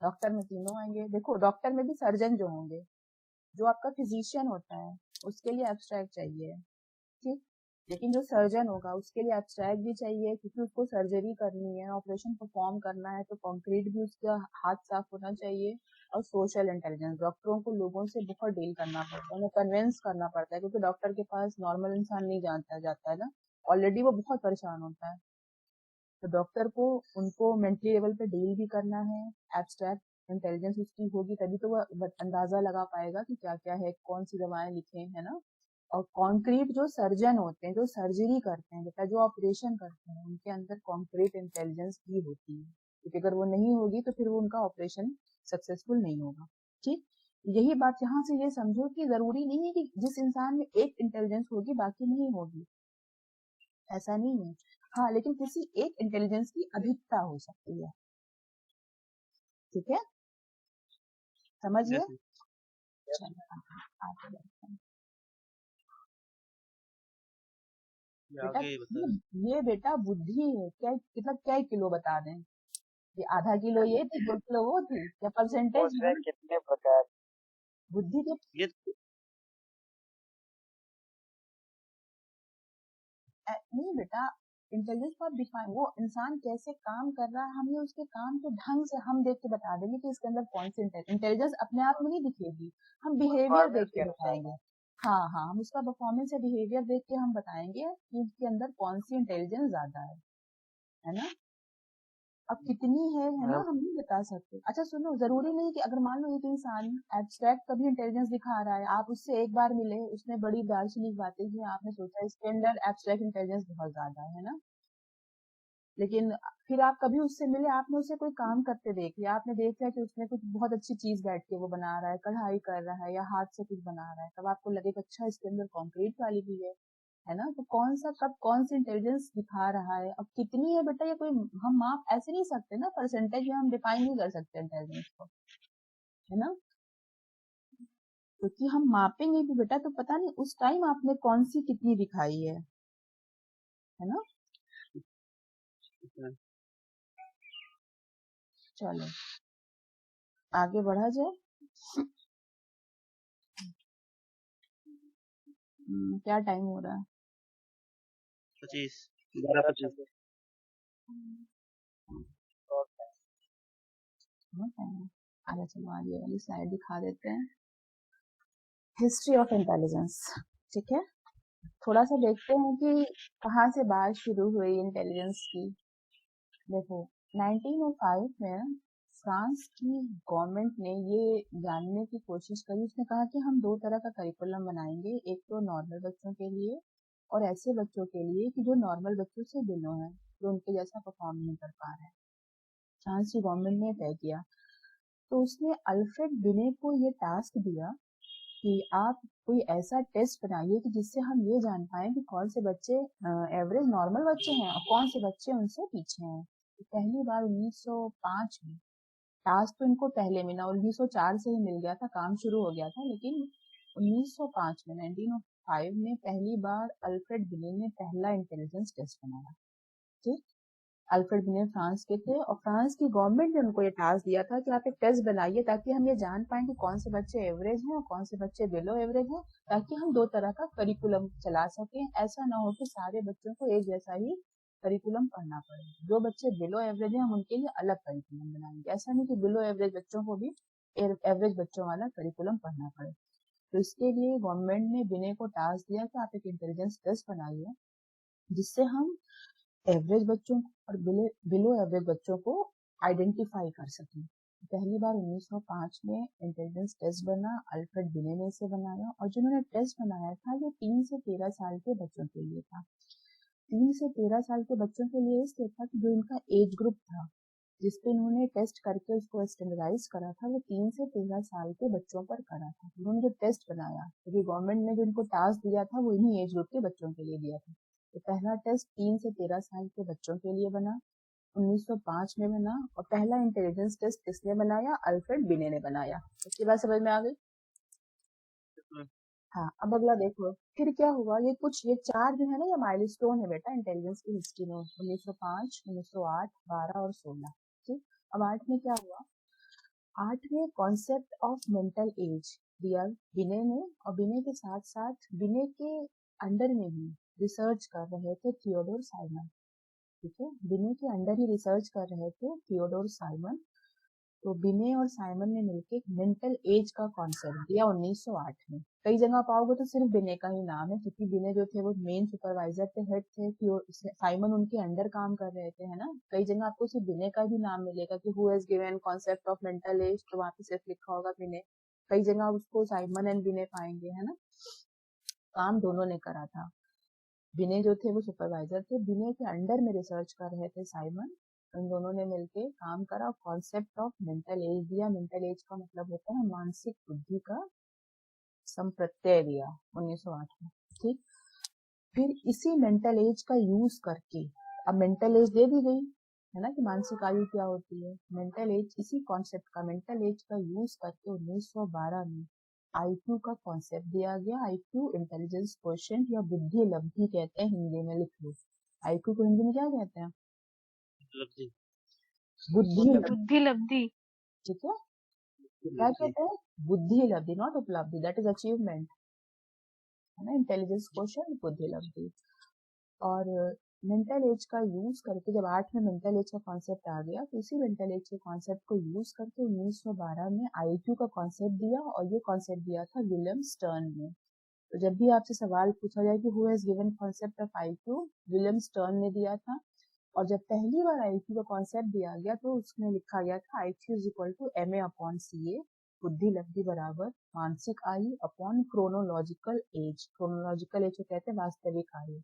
डॉक्टर में तीनों आएंगे, देखो डॉक्टर में भी सर्जन जो होंगे, जो आपका फिजिशियन होता है, उसके लिए एब्स्ट्रैक्ट चाहिए, ठीक। लेकिन जो सर्जन होगा उसके लिए एब्स्ट्रैक्ट भी चाहिए, क्योंकि उसको सर्जरी करनी है, ऑपरेशन परफॉर्म करना है, तो कंक्रीट भी उसका हाथ साफ होना चाहिए। और सोशल इंटेलिजेंस, डॉक्टरों को लोगों से बहुत डील करना पड़ता है, उन्हें कन्विंस करना पड़ता है, क्योंकि डॉक्टर के पास नॉर्मल इंसान नहीं जाता है ना, ऑलरेडी वो बहुत परेशान होता है। तो डॉक्टर को उनको मेंटली लेवल पे डील भी करना है। एब्स्ट्रैक्ट इंटेलिजेंस उसकी होगी तभी तो वो अंदाजा लगा पाएगा कि क्या क्या है, कौन सी दवाएं लिखें, है ना। और कॉन्क्रीट जो सर्जन होते हैं, जो सर्जरी करते हैं बेटा, जो ऑपरेशन करते हैं, उनके अंदर कॉन्क्रीट इंटेलिजेंस भी होती है, क्योंकि अगर वो नहीं होगी तो फिर वो उनका ऑपरेशन सक्सेसफुल नहीं होगा, ठीक। यही बात यहाँ से ये समझो कि जरूरी नहीं है कि जिस इंसान में एक इंटेलिजेंस होगी बाकी नहीं होगी, ऐसा नहीं है। हाँ, लेकिन किसी एक इंटेलिजेंस की अधिकता हो सकती है, ठीक है, समझिए। चलो आगे बढ़ते हैं। बेटा आगे बता। ये बेटा बुद्धि है क्या, मतलब क्या किलो बता दें, ये आधा किलो ये थी, 2 किलो वो थी, या परसेंटेज है। कितने प्रकार बुद्धि के ये नहीं बेटा, इंटेलिजेंस को आप डिफाइन, वो इंसान कैसे काम कर रहा है, हमें उसके काम के ढंग से हम देख के बता देंगे कि इसके अंदर कौन सी इंटेलिजेंस अपने आप में नहीं दिखेगी, हम बिहेवियर देख के बताएंगे। हाँ हाँ, हम उसका परफॉर्मेंस या बिहेवियर देख के हम बताएंगे कि उसके अंदर कौन सी इंटेलिजेंस ज्यादा है ना। अब कितनी है ना, मैम हम नहीं बता सकते। अच्छा सुनो, जरूरी नहीं कि अगर मान लो एक इंसान एब्स्ट्रैक्ट कभी इंटेलिजेंस दिखा रहा है, आप उससे एक बार मिले, उसने बड़ी दार्शनिक बातें की, आपने सोचा इसके अंदर एब्स्ट्रैक्ट इंटेलिजेंस बहुत ज्यादा है ना, लेकिन फिर आप कभी उससे मिले, आपने उसे कोई काम करते देख लिया, आपने देख लिया कि उसने कुछ बहुत अच्छी चीज बैठ के वो बना रहा है, कढ़ाई कर रहा है या हाथ से कुछ बना रहा है, तब आपको लगेगा अच्छा इसके अंदर कॉन्क्रीट वाली भी है ना। तो कौन सा कब कौन सी इंटेलिजेंस दिखा रहा है, अब कितनी है बेटा, ये कोई हम माप ऐसे नहीं सकते ना, परसेंटेज में हम डिफाइन नहीं कर सकते इंटेलिजेंस को, है ना, क्योंकि हम मापेंगे भी बेटा तो पता नहीं उस टाइम आपने कौन सी कितनी दिखाई है ना। चलो आगे बढ़ा जाए। क्या टाइम हो रहा है? 25 11:25 बहुत टाइम है। आगे चलो, आगे वाली स्लाइड दिखा देते हैं, हिस्ट्री ऑफ इंटेलिजेंस। ठीक है, थोड़ा सा देखते हैं कि कहाँ से बात शुरू हुई इंटेलिजेंस की। देखो 1905 में फ्रांस की गवर्नमेंट ने ये जानने की कोशिश करी, उसने कहा कि हम दो तरह का करिकुलम बनाएंगे, एक तो नॉर्मल बच्चों के लिए और ऐसे बच्चों के लिए कि जो नॉर्मल बच्चों से बिलो हैं, जो उनके जैसा परफॉर्म नहीं कर पा रहे हैं। फ्रांस की गवर्नमेंट ने तय किया, तो उसने अल्फ्रेड बिने को ये टास्क दिया कि आप कोई ऐसा टेस्ट बनाइए कि जिससे हम ये जान पाए कि कौन से बच्चे एवरेज नॉर्मल बच्चे हैं और कौन से बच्चे उनसे पीछे हैं। तो पहली बार 1905 में, टास्क तो इनको पहले मिला, 1904 से ही मिल गया था, काम शुरू हो गया था, लेकिन 1905 में 1905 में पहली बार अल्फ्रेड बिने ने पहला इंटेलिजेंस टेस्ट बनाया। ठीक, अल्फ्रेड बिने फ्रांस के थे और फ्रांस की गवर्नमेंट ने उनको ये टास्क दिया था कि आप एक टेस्ट बनाइए ताकि हम ये जान पाए कि कौन से बच्चे एवरेज हैं और कौन से बच्चे बिलो एवरेज हैं, ताकि हम दो तरह का करिकुलम चला सकें। ऐसा ना हो कि सारे बच्चों को एक जैसा ही करिकुलम पढ़ना पड़े, जो बच्चे बिलो एवरेज हैं हम उनके लिए अलग करिकुलम बनाएंगे, ऐसा नहीं कि बिलो एवरेज बच्चों को भी एवरेज बच्चों वाला करिकुलम पढ़ना पड़े। तो इसके लिए गवर्नमेंट ने बिने को टास्क दिया कि आप एक इंटेलिजेंस टेस्ट बनाइए जिससे हम एवरेज बच्चों और बिलो एवरेज बच्चों को आइडेंटिफाई कर सकें। पहली बार 1905 में इंटेलिजेंस टेस्ट बना, अल्फ्रेड बिने ने इसे बनाया, और जिन्होंने टेस्ट बनाया था ये 3 से 13 साल के बच्चों के लिए था। 3 से 13 साल के बच्चों के लिए इसलिए था कि जो इनका एज ग्रुप था जिसपे इन्होंने टेस्ट करके उसको स्टैंडर्डाइज करा था, वो 3 से 13 साल के बच्चों पर करा था। उन्होंने जो टेस्ट बनाया, क्योंकि गवर्नमेंट ने जो इनको टास्क दिया था वो इन्हीं एज ग्रुप के बच्चों के लिए दिया था, तो पहला टेस्ट 3 से 13 साल के बच्चों के लिए बना, 1905 में बना, और पहला इंटेलिजेंस टेस्ट किसने बनाया? अल्फ्रेड बिने ने बनाया। इसकी बात समझ में आ गई? हाँ, अब अगला देखो फिर क्या हुआ। ये चार जो है ना, ये माइलस्टोन है बेटा इंटेलिजेंस की हिस्ट्री में, 1905, 1908, 12 और 16। ठीक, अब 8 में क्या हुआ? 8 में कॉन्सेप्ट ऑफ मेंटल एज दिया बिने ने, और बिने के साथ साथ बिने के अंडर में ही रिसर्च कर रहे थे थियोडोर साइमन। ठीक है, बिने के अंडर ही रिसर्च कर रहे थे थियोडोर साइमन। तो बिने और साइमन ने मिलकर मेंटल एज का कॉन्सेप्ट दिया 1908 में। कई जगह पाओगे तो सिर्फ बिने का ही नाम है, क्योंकि बिने जो थे वो मेन सुपरवाइजर थे, हेड थे, साइमन उनके अंडर काम कर रहे थे, है ना। कई जगह आपको सिर्फ बिने का भी नाम मिलेगा कि who has given concept of mental as, तो वहां पे सिर्फ लिखा होगा बिने। कई जगह उसको साइमन एंड बिने पाएंगे, है ना। काम दोनों ने करा था। बिने जो थे वो सुपरवाइजर थे, बिने के अंडर में रिसर्च कर रहे थे साइमन। इन दोनों ने मिलके काम करा, कॉन्सेप्ट ऑफ मेंटल एज दिया। मेंटल एज का मतलब होता है मानसिक बुद्धि का संप्रत्यय दिया 1908 में। ठीक, फिर इसी मेंटल एज का यूज करके, अब मेंटल एज दे दी गई है ना कि मानसिक आयु क्या होती है, मेंटल एज, इसी कॉन्सेप्ट का मेंटल एज का यूज करके 1912 में आईक्यू का कॉन्सेप्ट दिया गया। आईक्यू इंटेलिजेंस क्वोशिएंट या बुद्धि लब्धि कहते हैं, हिंदी में लिख लो। आईक्यू को हिंदी में क्या कहते हैं? उपलब्धि बुद्धि लब्धि। बुद्धि लब्धि। ठीक है, क्या कहते हैं? बुद्धि लब्धि, नॉट उपलब्धि, दैट इज अचीवमेंट, है ना। इंटेलिजेंस क्वोशिएंट, बुद्धि लब्धि। और मेंटल एज का यूज करके, जब 8 में मेंटल एज का कॉन्सेप्ट आ गया, तो इसी मेंटल एज के कॉन्सेप्ट को यूज करके 1912 में आईक्यू का कॉन्सेप्ट दिया, और ये कॉन्सेप्ट दिया था विलियम स्टर्न ने। तो जब भी आपसे सवाल पूछा जाए कि who has given concept of IQ, William stern ने दिया था। और जब पहली बार आईक्यू का कॉन्सेप्ट दिया गया तो उसमें लिखा गया था IQ is equal to MA upon CA, बुद्धि लब्धि बराबर मानसिक आयु upon chronological age. Chronological age को कहते हैं वास्तविक आयु,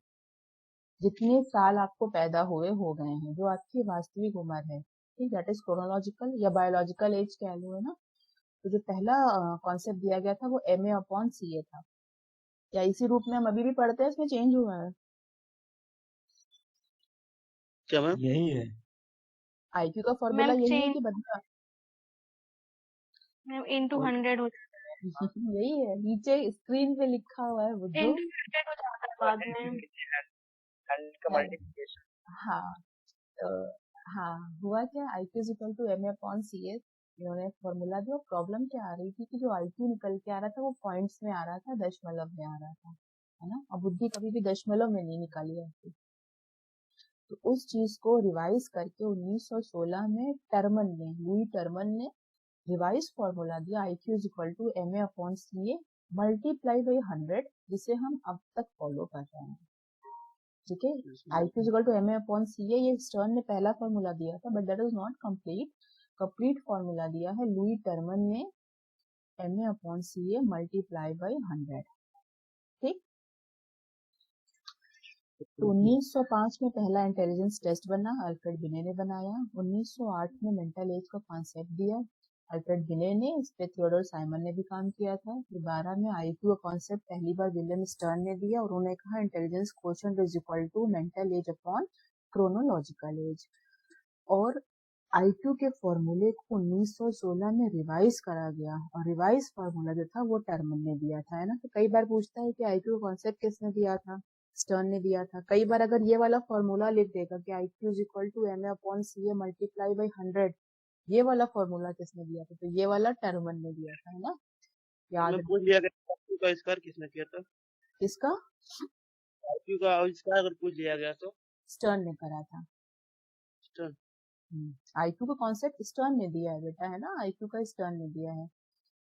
जितने साल आपको पैदा हुए हो गए हैं, जो आपकी वास्तविक उम्र है, ठीक, दैट इज क्रोनोलॉजिकल या बायोलॉजिकल एज कह लो, है ना। तो जो पहला कॉन्सेप्ट दिया गया था वो MA अपॉन CA था। या इसी रूप में हम अभी भी पढ़ते हैं, इसमें चेंज हुआ है? क्या मैम? यही है। आईक्यू का फॉर्मूला मैम यही है चेंज कि बदला? मैम इंटू और 100 हो जाता है। यही है, नीचे स्क्रीन पे लिखा हुआ है बुद्धू। इंटू 100 हो जाता है बाद में। 100 का है, मल्टीप्लिकेशन। हाँ। तो हाँ, हुआ क्या, IQ is equal to MA upon CA, इन्होंने फॉर्मूला दिया। प्रॉब्लम क्या आ रही थी कि जो आईक्यू निकल के आ रहा था वो पॉइंट्स में आ रहा था, दशमलव में आ रहा था, है ना। और बुद्धि कभी भी दशमलव में नहीं निकाली जाती। तो उस चीज को रिवाइज करके 1916 में लुई टर्मन ने रिवाइज फॉर्मूला दिया, आईक्यू is equal to MA upon CA multiply by 100, जिसे हम अब तक फॉलो कर रहे हैं, ठीक है। IQ is equal to MA upon CA, ये स्टर्न ने पहला फॉर्मूला दिया था, but that is not complete formula दिया है लुई टर्मन ने, MA upon CA multiply by 100, ठीक। तो 1905 में पहला इंटेलिजेंस टेस्ट बना, अल्फ्रेड बिने ने बनाया। 1908 में मेंटल एज का कॉन्सेप्ट दिया, अल्फ्रेड बिने ने, इस पे थियोडोर साइमन ने भी काम किया था। फिर 12 में आईक्यू का कॉन्सेप्ट पहली बार विलियम स्टर्न ने दिया, और उन्होंने कहा intelligence quotient is equal to mental age upon chronological age. और आईक्यू के फॉर्मूले को 1916 में रिवाइज करा गया, और रिवाइज फॉर्मूला जो था वो टर्मन ने दिया था, है ना। तो कई बार पूछता है कि आईक्यू का कॉन्सेप्ट किसने दिया था, स्टर्न ने दिया था। कई बार अगर ये वाला फॉर्मूला लिख देगा कि IQ is equal to MA upon CA multiply by 100, ये वाला फॉर्मूला किसने दिया था, तो ये वाला टर्मन ने दिया था, है ना, याद मैं पूछ लिया गया आईक्यू का आविष्कार किसने किया था? इसका आईक्यू का आविष्कार अगर पूछ लिया गया तो स्टर्न ने करा था। स्टर्न। आईक्यू का कॉन्सेप्ट स्टर्न ने दिया है बेटा, है ना, आईक्यू का स्टर्न ने दिया है।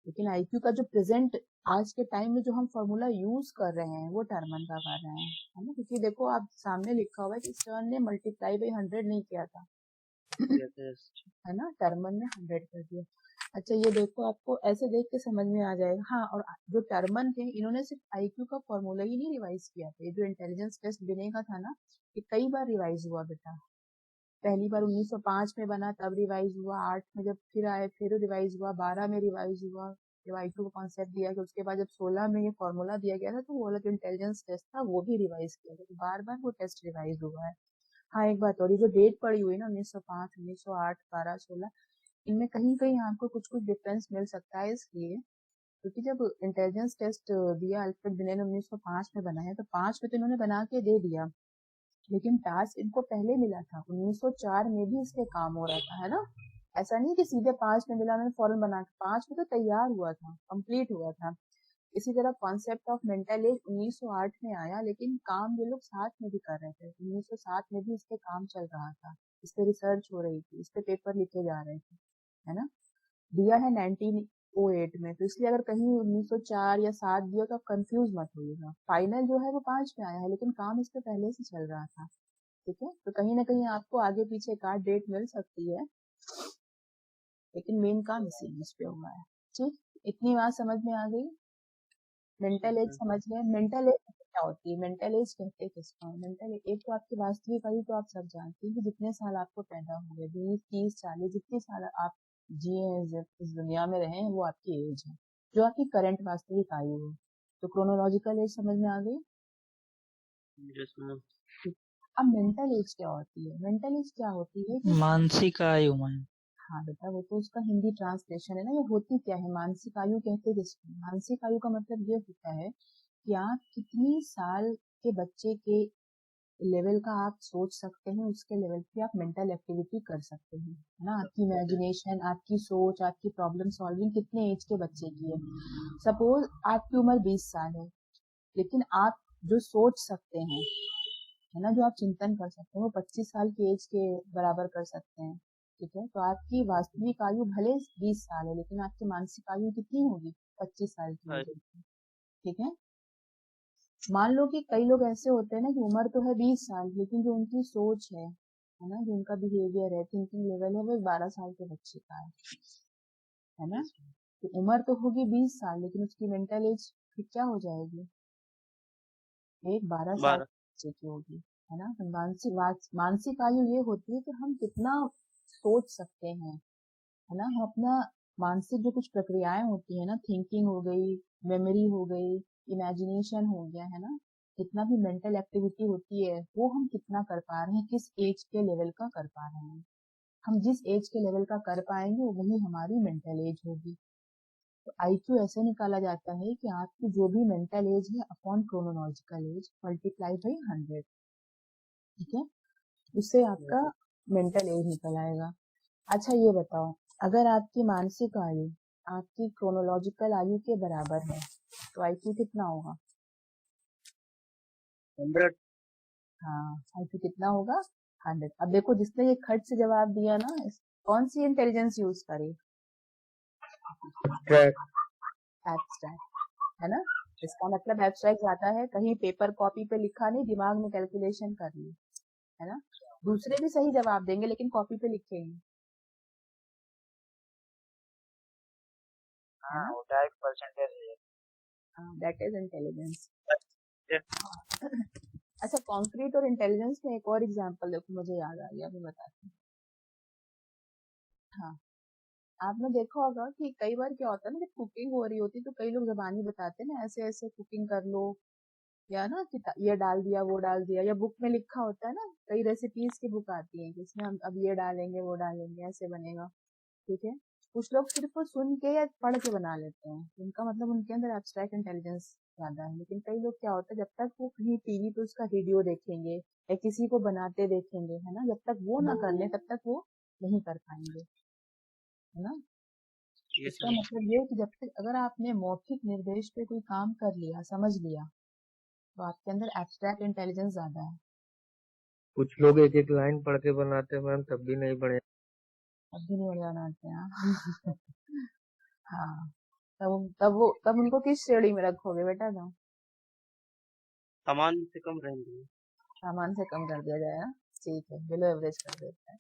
लेकिन आईक्यू का जो प्रेजेंट आज के टाइम में जो हम फॉर्मूला यूज कर रहे हैं वो टर्मन का कर रहे हैं, है ना। क्योंकि देखो आप सामने लिखा हुआ है कि स्टर्न ने मल्टीप्लाई बाई 100 नहीं किया था, है ना, टर्मन ने 100 कर दिया। अच्छा ये देखो, आपको ऐसे देख के समझ में आ जाएगा। हाँ, और जो टर्मन थे इन्होंने सिर्फ आईक्यू का फॉर्मूला ही नहीं रिवाइज किया था, ये जो इंटेलिजेंस टेस्ट देने का था ना, ये कई बार रिवाइज हुआ बेटा। पहली बार 1905 में बना, तब रिवाइज हुआ, 8 में जब फिर आए फिर रिवाइज हुआ, 12 में रिवाइज हुआ जब आईक्यू का कॉन्सेप्ट दिया गया। उसके बाद जब 16 में ये फॉर्मूला दिया गया था तो वो वाला जो इंटेलिजेंस टेस्ट था वो भी रिवाइज किया गया, तो बार बार वो टेस्ट रिवाइज हुआ है। हाँ, एक बात और, ये जो डेट पड़ी हुई है ना 1905, 1908, 12, 16, इनमें कहीं कहीं आपको कुछ कुछ डिफरेंस मिल सकता है, इसलिए क्योंकि जब इंटेलिजेंस टेस्ट दिया अल्फ्रेड बिने ने 1905 में बनाया, तो 5 में तो इन्होंने बना के दे दिया, लेकिन टास्क इनको पहले मिला था, 1904 में भी इसके काम हो रहा था, है ना। ऐसा नहीं कि सीधे 5 में मिला उन्होंने फौरन बना के, 5 में तो तैयार हुआ था, कंप्लीट हुआ था। इसी तरह कॉन्सेप्ट ऑफ मेंटल एज 1908 में आया, लेकिन काम ये लोग साथ में भी कर रहे थे, 1907 में भी इस पे काम चल रहा था, इस पे रिसर्च हो रही थी, इस पे पेपर लिखे जा रहे थे, है ना। दिया है 1908 में, तो इसलिए अगर कहीं 1904 या 7 दिया तो आप कंफ्यूज मत होइएगा। फाइनल जो है वो 5 में आया है, लेकिन काम इस पे पहले से चल रहा था, ठीक है। तो कहीं ना कहीं आपको आगे पीछे का डेट मिल सकती है, लेकिन मेन काम इसी इस पे हुआ है, ठीक। इतनी बात समझ में आ गई। मेंटल एज समझ गए। मेंटल एज क्या होती है, मेंटल एज कहते हैं किसको, मेंटल एज एक तो आपकी वास्तविक आयु तो आप सब जानते हैं कि जितने साल आपको पैदा हुए, 20, 30, 40, जितने साल आप जिए हैं, इस दुनिया में रहे हैं, वो आपकी एज है, जो आपकी करंट वास्तविक आयु है। तो क्रोनोलॉजिकल एज समझ में आ गई। Yes ma'am. ठीक। अब मेंटल एज क्या होती है, मेंटल एज क्या होती है कि मानसिक आयु मैम। हाँ बेटा, वो तो उसका हिंदी ट्रांसलेशन है ना। ये होती क्या है, मानसिक आयु कहते हैं जिसको। मानसिक आयु का मतलब ये होता है कि आप कितनी साल के बच्चे के लेवल का आप सोच सकते हैं, उसके लेवल की आप मेंटल एक्टिविटी कर सकते हैं, है ना। आपकी इमेजिनेशन, आपकी सोच, आपकी प्रॉब्लम सॉल्विंग कितने एज के बच्चे की है। सपोज आपकी उम्र 20 साल है, लेकिन आप जो सोच सकते हैं, है ना, जो आप चिंतन कर सकते हैं, वो 25 साल की एज के बराबर कर सकते हैं, ठीक है। तो आपकी वास्तविक आयु भले 20 साल है, लेकिन आपकी मानसिक आयु कितनी होगी, 25 साल की होगी, ठीक है। मान लो कि कई लोग ऐसे होते हैं ना कि उम्र तो है 20 साल, लेकिन जो उनकी सोच है ना, जो उनका बिहेवियर है, थिंकिंग लेवल है, वो 12 साल के बच्चे का है ना। तो उम्र तो होगी 20 साल, लेकिन उसकी मेंटल एज फिर क्या हो जाएगी, एक 12 साल 12। बच्चे की होगी, है ना। तो मानसिक आयु ये होती है कि हम कितना सोच सकते हैं, है ना। हम अपना मानसिक जो कुछ प्रक्रियाएं होती है ना, थिंकिंग हो गई, मेमोरी हो गई, इमेजिनेशन हो गया, है ना, जितना भी मेंटल एक्टिविटी होती है वो हम कितना कर पा रहे हैं, किस एज के लेवल का कर पा रहे हैं। हम जिस एज के लेवल का कर पाएंगे वही हमारी मेंटल एज होगी। तो आईक्यू ऐसे निकाला जाता है कि आपकी जो भी मेंटल एज है upon chronological S multiply by 100, ठीक है, उससे आपका मेंटल एज निकल आएगा। अच्छा ये बताओ, अगर आपकी मानसिक आयु आपकी क्रोनोलॉजिकल आयु के बराबर है तो आईक्यू कितना होगा? 100। हाँ, आईक्यू कितना होगा? 100। अब देखो, जिसने ये खट से जवाब दिया ना, कौन सी इंटेलिजेंस यूज करे? एब्स्ट्रैक्ट, है ना। इसका मतलब एब्स्ट्रैक्ट जाता है कहीं पेपर कॉपी पे लिखा नहीं, दिमाग में कैलकुलेशन कर ली, है ना। दूसरे भी सही जवाब देंगे लेकिन कॉपी पे लिखेंगे, है हाँ ना। वो डायरेक्ट परसेंटेज है। That is intelligence. अच्छा, कॉन्क्रीट और इंटेलिजेंस में एक और एग्जांपल देखो, मुझे याद आ गया, मैं बताती हूँ। हाँ, आपने देखा होगा कि कई बार क्या होता है ना, जब कुकिंग हो रही होती है तो कई लोग जबानी बताते हैं ना, ऐसे ऐसे कुकिंग कर लो, या ना कि ये डाल दिया वो डाल दिया, या बुक में लिखा होता है ना, कई रेसिपीज की बुक आती है जिसमें हम अब ये डालेंगे वो डालेंगे ऐसे बनेगा, ठीक है। कुछ लोग सिर्फ वो सुन के या पढ़ के बना लेते हैं, उनका मतलब उनके अंदर एब्स्ट्रैक्ट इंटेलिजेंस ज्यादा है। लेकिन कई लोग क्या होता है, जब तक वो कहीं टीवी पे उसका वीडियो देखेंगे या किसी को बनाते देखेंगे, है ना, जब तक वो ना कर ले तब तक वो नहीं कर पाएंगे, है ना। यस इसका मैम। मतलब ये है कि जब तक अगर आपने मौखिक निर्देश पे कोई काम कर लिया, समझ लिया, तो आपके अंदर एब्स्ट्रैक्ट इंटेलिजेंस ज्यादा है। कुछ लोग एक एक लाइन पढ़ के बनाते हैं मैम, तब भी नहीं बने। अब भी नहीं बढ़िया बनाते हैं। हाँ, तब उनको किस श्रेणी में रखोगे बेटा? तो सामान से कम रहेंगे। सामान से कम कर दिया जाएगा, ठीक है, बिलो एवरेज कर देते हैं।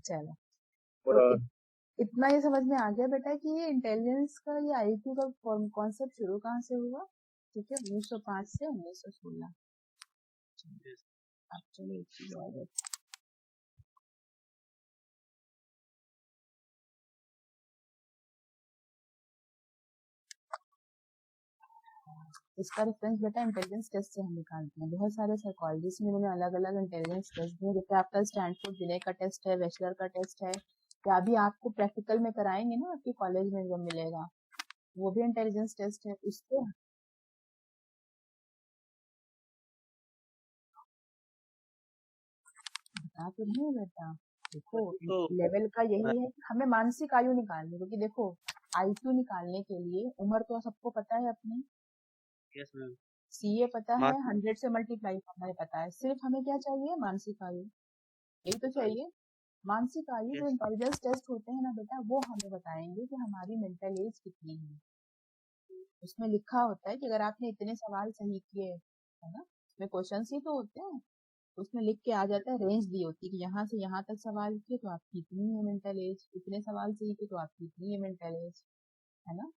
चलो, तो और इतना ये समझ में आ गया बेटा कि ये इंटेलिजेंस का, ये आईक्यू का कॉन्सेप्ट शुरू कहाँ से हुआ, ठीक है, 1905 से 1916। अब चलो एक चीज और देखते हैं। इसका रेफरेंस बेटा इंटेलिजेंस टेस्ट से हम निकालते हैं। बहुत सारे साइकोलॉजिस्ट ने उन्होंने अलग अलग इंटेलिजेंस टेस्ट दिए, जैसे आपका स्टैनफोर्ड विनय का टेस्ट है, वेशलर का टेस्ट है, या अभी आपको प्रैक्टिकल में कराएंगे ना आपके कॉलेज में जब मिलेगा, वो भी इंटेलिजेंस टेस्ट है। उसको बता तो नहीं है बेटा, देखो तो लेवल का यही है कि हमें मानसिक आयु निकालनी है, क्योंकि देखो आईक्यू निकालने के लिए उम्र तो सबको पता है अपनी, यस मैम। सीए पता है, मास 100 से मल्टीप्लाई करना है पता है, सिर्फ हमें क्या चाहिए? मानसिक आयु, यही तो चाहिए। मानसिक आयु जो यस। इंटेलिजेंस टेस्ट होते हैं ना बेटा, वो हमें बताएंगे कि हमारी मेंटल एज कितनी है। उसमें लिखा होता है कि अगर आपने इतने सवाल सही किए, है ना, उसमें क्वेश्चन ही तो होते हैं, उसमें लिख के आ जाता है, रेंज दी होती है कि यहाँ से यहाँ तक सवाल किए तो आपकी इतनी है मेंटल एज, इतने सवाल सही किए तो आपकी इतनी है मेंटल एज, है ना।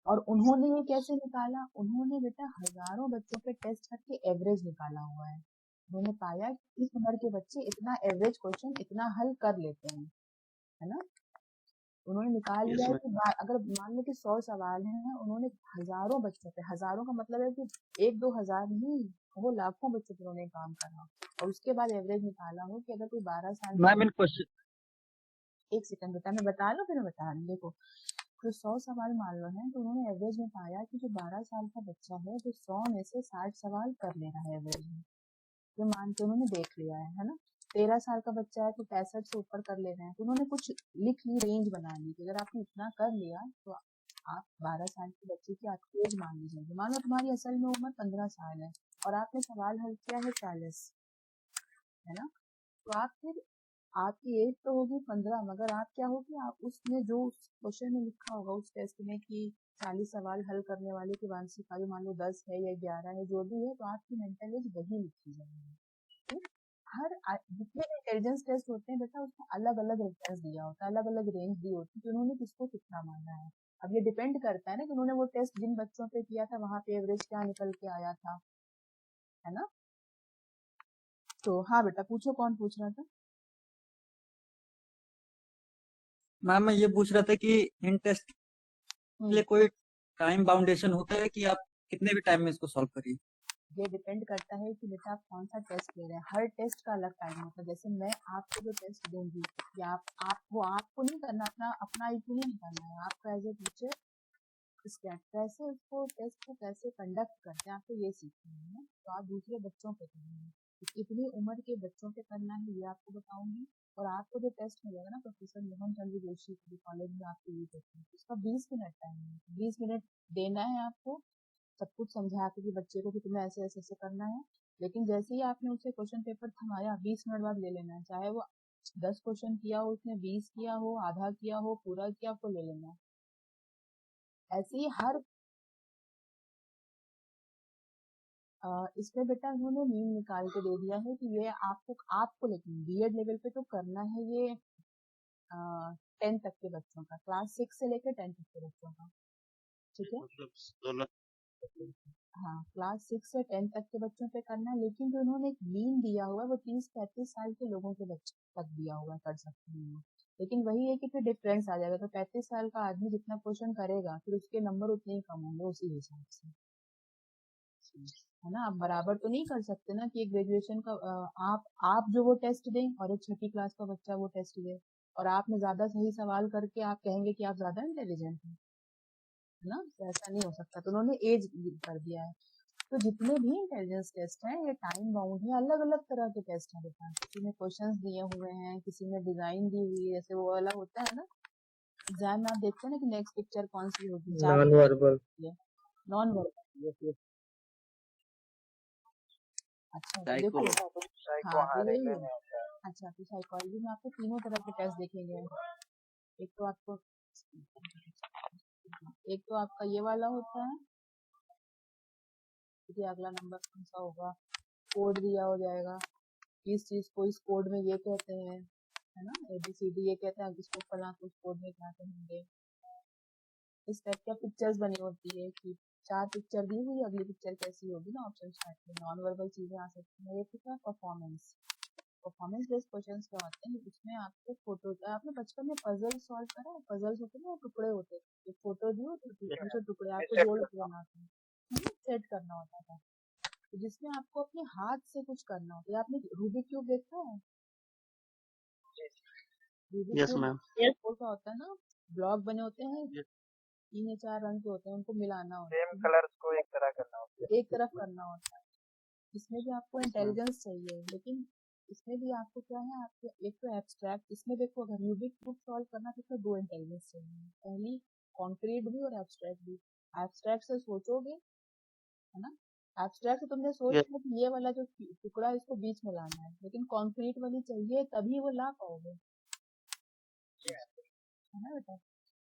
और उन्होंने ये कैसे निकाला? उन्होंने बेटा हजारों बच्चों पे टेस्ट करके एवरेज निकाला हुआ है। उन्होंने पाया कि इस उम्र के बच्चे इतना एवरेज क्वेश्चन इतना हल कर लेते हैं, है ना। उन्होंने निकाल लिया यस है मैम। कि अगर मान लो कि 100 सवाल हैं, उन्होंने हजारों बच्चों पे, हजारों का मतलब है कि 1-2 हजार नहीं, वो लाखों बच्चों पे उन्होंने काम करा, और उसके बाद एवरेज निकाला हो कि अगर कोई 12 साल का मैम इन क्वेश्चन एक सेकंड बेटा मैं बता लो, फिर मैं बता रही हूँ। देखो, तो 100 सवाल मान लो है, तो उन्होंने एवरेज में पाया कि जो 12 साल का बच्चा है वो 100 में से 60 सवाल कर ले रहा है एवरेज में, जो मान के उन्होंने देख लिया है ना। 13 साल का बच्चा है तो 65 से ऊपर कर ले रहे हैं, तो उन्होंने कुछ लिख ली, रेंज बना ली कि अगर आपने इतना कर लिया तो आप 12 साल के बच्चे की आपकी एज मान लीजिए। मान लो तुम्हारी असल में उम्र 15 साल है और आपने सवाल हल किया है 40, है ना, तो आप फिर आपकी एज तो होगी 15, मगर आप क्या हो कि आप उसमें जो उस क्वेश्चन में लिखा होगा उस टेस्ट में कि 40 सवाल हल करने वाले की वार्षिक आयु मान लो 10 है या 11 है, जो भी है, तो आपकी मेंटल एज वही लिखी जाएगी। ठीक? जितने भी इंटेलिजेंस टेस्ट होते हैं बेटा, उसमें अलग अलग रेफरेंस दिया होता है, अलग अलग रेंज दी होती है कि उन्होंने किसको कितना माना है। अब ये डिपेंड करता है ना कि उन्होंने वो टेस्ट जिन बच्चों पे किया था वहां पे एवरेज क्या निकल के आया था, है ना। तो हाँ बेटा, पूछो, कौन पूछ रहा था? मैम मैं ये पूछ रहा था कि इन टेस्ट के लिए कोई टाइम बाउंडेशन होता है कि आप कितने भी टाइम में इसको सॉल्व करिए? ये डिपेंड करता है कि बेटा आप कौन सा टेस्ट ले रहे हैं। हर टेस्ट का अलग टाइम होता है। जैसे मैं आपको जो टेस्ट दूंगी या वो आपको नहीं करना, अपना IQ नहीं निकालना है, आपको एज ए टीचर कैसे उसको टेस्ट को कैसे कंडक्ट करते हैं आपको ये सीखना है ना। तो आप दूसरे बच्चों पे करेंगे, कितनी उम्र के बच्चों पे करना है ये आपको बताऊंगी। और आपको जो टेस्ट मिलेगा ना प्रोफेसर मोहन चंद्र जोशी के कॉलेज में आपको ये टेस्ट है, उसका 20 मिनट टाइम है। 20 मिनट देना है आपको सब कुछ समझा के कि बच्चे को कि तुम्हें ऐसे ऐसे ऐसे करना है। लेकिन जैसे ही आपने उसे क्वेश्चन पेपर थमाया 20 मिनट बाद ले लेना है। चाहे वो 10 क्वेश्चन किया हो, उसने 20 किया हो, आधा किया हो, पूरा किया, आपको ले लेना है। ऐसे ही हर इसमें बेटा उन्होंने मीन निकाल के दे दिया है कि ये आपको लेकिन बीएड लेवल पे तो करना है ये 10 तक के बच्चों का, क्लास 6 से लेकर 10 तक के बच्चों का। ठीक है, मतलब 16 हाँ, क्लास 6 से 10 तक के बच्चों पे करना है। लेकिन जो उन्होंने एक मीन दिया हुआ है वो 30-35 साल के लोगों के बच्चे तक दिया हुआ है, कर सकते हैं वो। लेकिन वही है कि फिर डिफरेंस आ जाएगा। तो 35 साल का आदमी जितना क्वेश्चन करेगा फिर उसके नंबर उतने ही कम होंगे उसी हिसाब से, है ना। आप बराबर तो नहीं कर सकते ना कि ग्रेजुएशन का आप जो वो टेस्ट दें और एक छठी क्लास का बच्चा वो टेस्ट दे, और आपने ज्यादा सही सवाल करके आप कहेंगे कि आप ज्यादा इंटेलिजेंट हैं, है ना। तो ऐसा नहीं हो सकता। तो उन्होंने एज कर दिया है। तो जितने भी इंटेलिजेंस टेस्ट हैं ये टाइम बाउंड है। अलग अलग तरह के टेस्ट हैं बेटा, किसी में क्वेश्चंस दिए हुए हैं, किसी में डिजाइन दी हुई है, जैसे वो वाला होता है ना एग्जाम में, आप देखते हैं ना कि नेक्स्ट पिक्चर कौन सी होगी, 4 नॉन वर्बल। Non verbal. अच्छा तो देखो, साइको हाँ हाँ तो यही रेलवे है। में होता है। अच्छा तो साइकोलॉजी में आपको तीनों तरह के टेस्ट देखेंगे। एक तो आपका ये वाला होता है, देखिए अगला नंबर कौन सा होगा, कोड दिया हो जाएगा, इस चीज को इस कोड में ये कहते हैं, है ना, ABCD ये कहते हैं, इसको फला तो उस कोड में क्या कहेंगे। इस टाइप का पिक्चर्स बनी होती है कि 4 पिक्चर दी हुई, अगली पिक्चर कैसी होगी ना, ऑप्शन स्टार्ट में नॉन वर्बल चीजें आ सकती हैं। ये क्या परफॉर्मेंस बेस्ड क्वेश्चंस क्या होते हैं, उसमें आपको फोटो, आपने बचपन में पजल सॉल्व करा है, पजल्स होते हैं ना, टुकड़े होते हैं, एक फोटो दी होती है, दूसरे टुकड़े आपको सेट जोड़ के करना बनाते हैं, सेट करना होता था। तो जिसमें आपको अपने हाथ से कुछ करना होता है। आपने रूबिक क्यूब देखा है? Rubik yes cube ma'am. वो क्या होता है ना, ब्लॉक बने होते हैं, 3 या 4 रंग के होते हैं, उनको मिलाना होता सेम है, कलर्स को एक तरह करना होता है। एक तरफ करना होता है। इसमें भी आपको इंटेलिजेंस चाहिए, लेकिन इसमें भी आपको क्या है, आपको एक तो एब्स्ट्रैक्ट, इसमें देखो अगर रूबिक क्यूब सॉल्व करना तो इसमें 2 इंटेलिजेंस चाहिए, पहली कॉन्क्रीट भी और एब्स्ट्रैक्ट भी। एब्स्ट्रैक्ट से सोचोगे, है ना, एब्स्ट्रैक्ट से तुमने सोच यस लिया कि ये वाला जो टुकड़ा है इसको बीच में लाना है, लेकिन कॉन्क्रीट वाली चाहिए तभी वो ला पाओगे, है ना बेटा।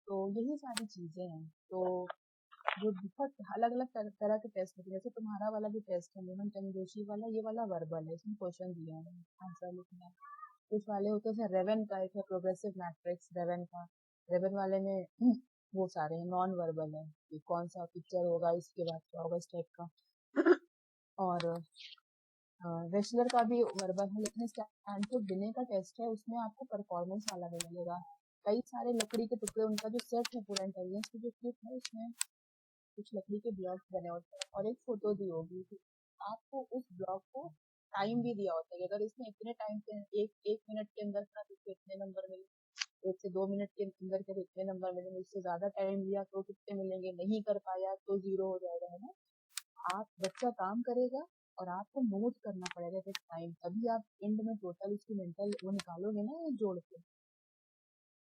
तो यही सारी चीजें हैं। तो जो बहुत अलग अलग तरह के टेस्ट होते हैं, जैसे तुम्हारा वाला जो टेस्ट है मोहन चंद्र जोशी वाला, ये वाला वर्बल है, इसमें क्वेश्चन दिया है, आंसर लिखना है। कुछ वाले होते हैं रेवन का, एक है प्रोग्रेसिव मैट्रिक्स रेवन का, रेवन वाले में वो सारे हैं नॉन वर्बल है कि कौन सा पिक्चर होगा, इसके बाद क्या होगा, इस टाइप का। और वेस्लर का भी वर्बल है, लेकिन स्टैनफोर्ड बिने का टेस्ट है, उसमें आपको परफॉर्मेंस वाला मिलेगा। कई सारे लकड़ी के टुकड़े, उनका जो सेट है पूरा इंटेलिजेंस की जो क्लिप है, उसमें कुछ लकड़ी के ब्लॉक बने होते हैं और एक फोटो दी होगी। आपको उस ब्लॉक को टाइम भी दिया होता है कि अगर इसने इतने टाइम के एक मिनट के अंदर ना तो इसको इतने नंबर मिले, 1 से 2 मिनट के अंदर के इतने नंबर मिलेंगे, इससे ज्यादा टाइम लिया तो कितने मिलेंगे, नहीं कर पाया तो 0 हो जाएगा, है ना। आप बच्चा काम करेगा और आपको नोट करना पड़ेगा कि टाइम, तभी आप एंड में टोटल उसकी मेंटल वो निकालोगे ना ये जोड़ के।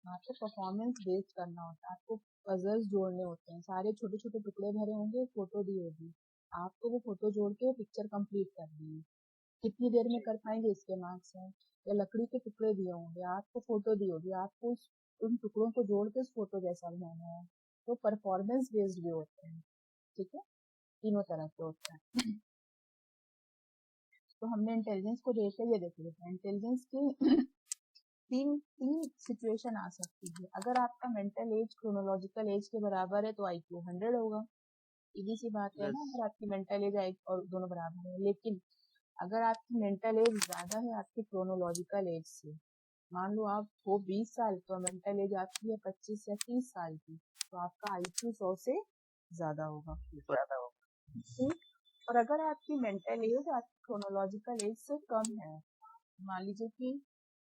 आपको परफॉर्मेंस बेस्ड करना होता है, आपको पजल्स जोड़ने होते हैं, सारे छोटे छोटे टुकड़े भरे होंगे, फोटो दी होगी, आपको वो फोटो जोड़ के पिक्चर कंप्लीट करनी है। कितनी देर में कर पाएंगे इसके मार्क्स हैं। या लकड़ी के टुकड़े दिए होंगे, आपको फोटो दी होगी, आपको उन टुकड़ों को जोड़ के उस फोटो जैसा बनाना है। तो परफॉर्मेंस बेस्ड भी होते हैं, ठीक है, तीनों तरह के होते हैं। तो हमने इंटेलिजेंस को देख लिया। ये देख लेते हैं इंटेलिजेंस की तीन सिचुएशन आ सकती है। अगर आपका मेंटल एज क्रोनोलॉजिकल एज के बराबर है तो IQ 100 होगा, सीधी सी बात है ना। यस अगर आपकी मेंटल एज और दोनों बराबर है, लेकिन अगर आपकी मेंटल एज ज्यादा है आपकी क्रोनोलॉजिकल एज से, मान लो आप हो 20 साल तो मेंटल एज आपकी है 25 या 30 साल की, तो आपका IQ 100 से ज्यादा होगा, ज्यादा होगा। ठीक। और अगर आपकी मेंटल एज आपकी क्रोनोलॉजिकल एज से कम है, मान लीजिए कि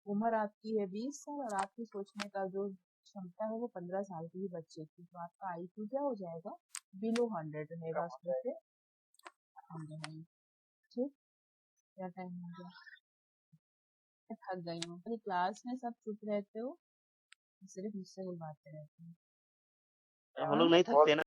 उम्र आपकी है 20 साल और आपकी सोचने का जो क्षमता है वो 15 साल की ही बच्चे की, तो आपका IQ क्या हो जाएगा, बिलो 100 रहेगा, उसमें से 100। ठीक। क्या टाइम हो गया, मैं थक गई हूँ। पूरी क्लास में सब चुप रहते हो, सिर्फ मुझसे बुलवाते रहते हो। हम लोग नहीं थकते ना।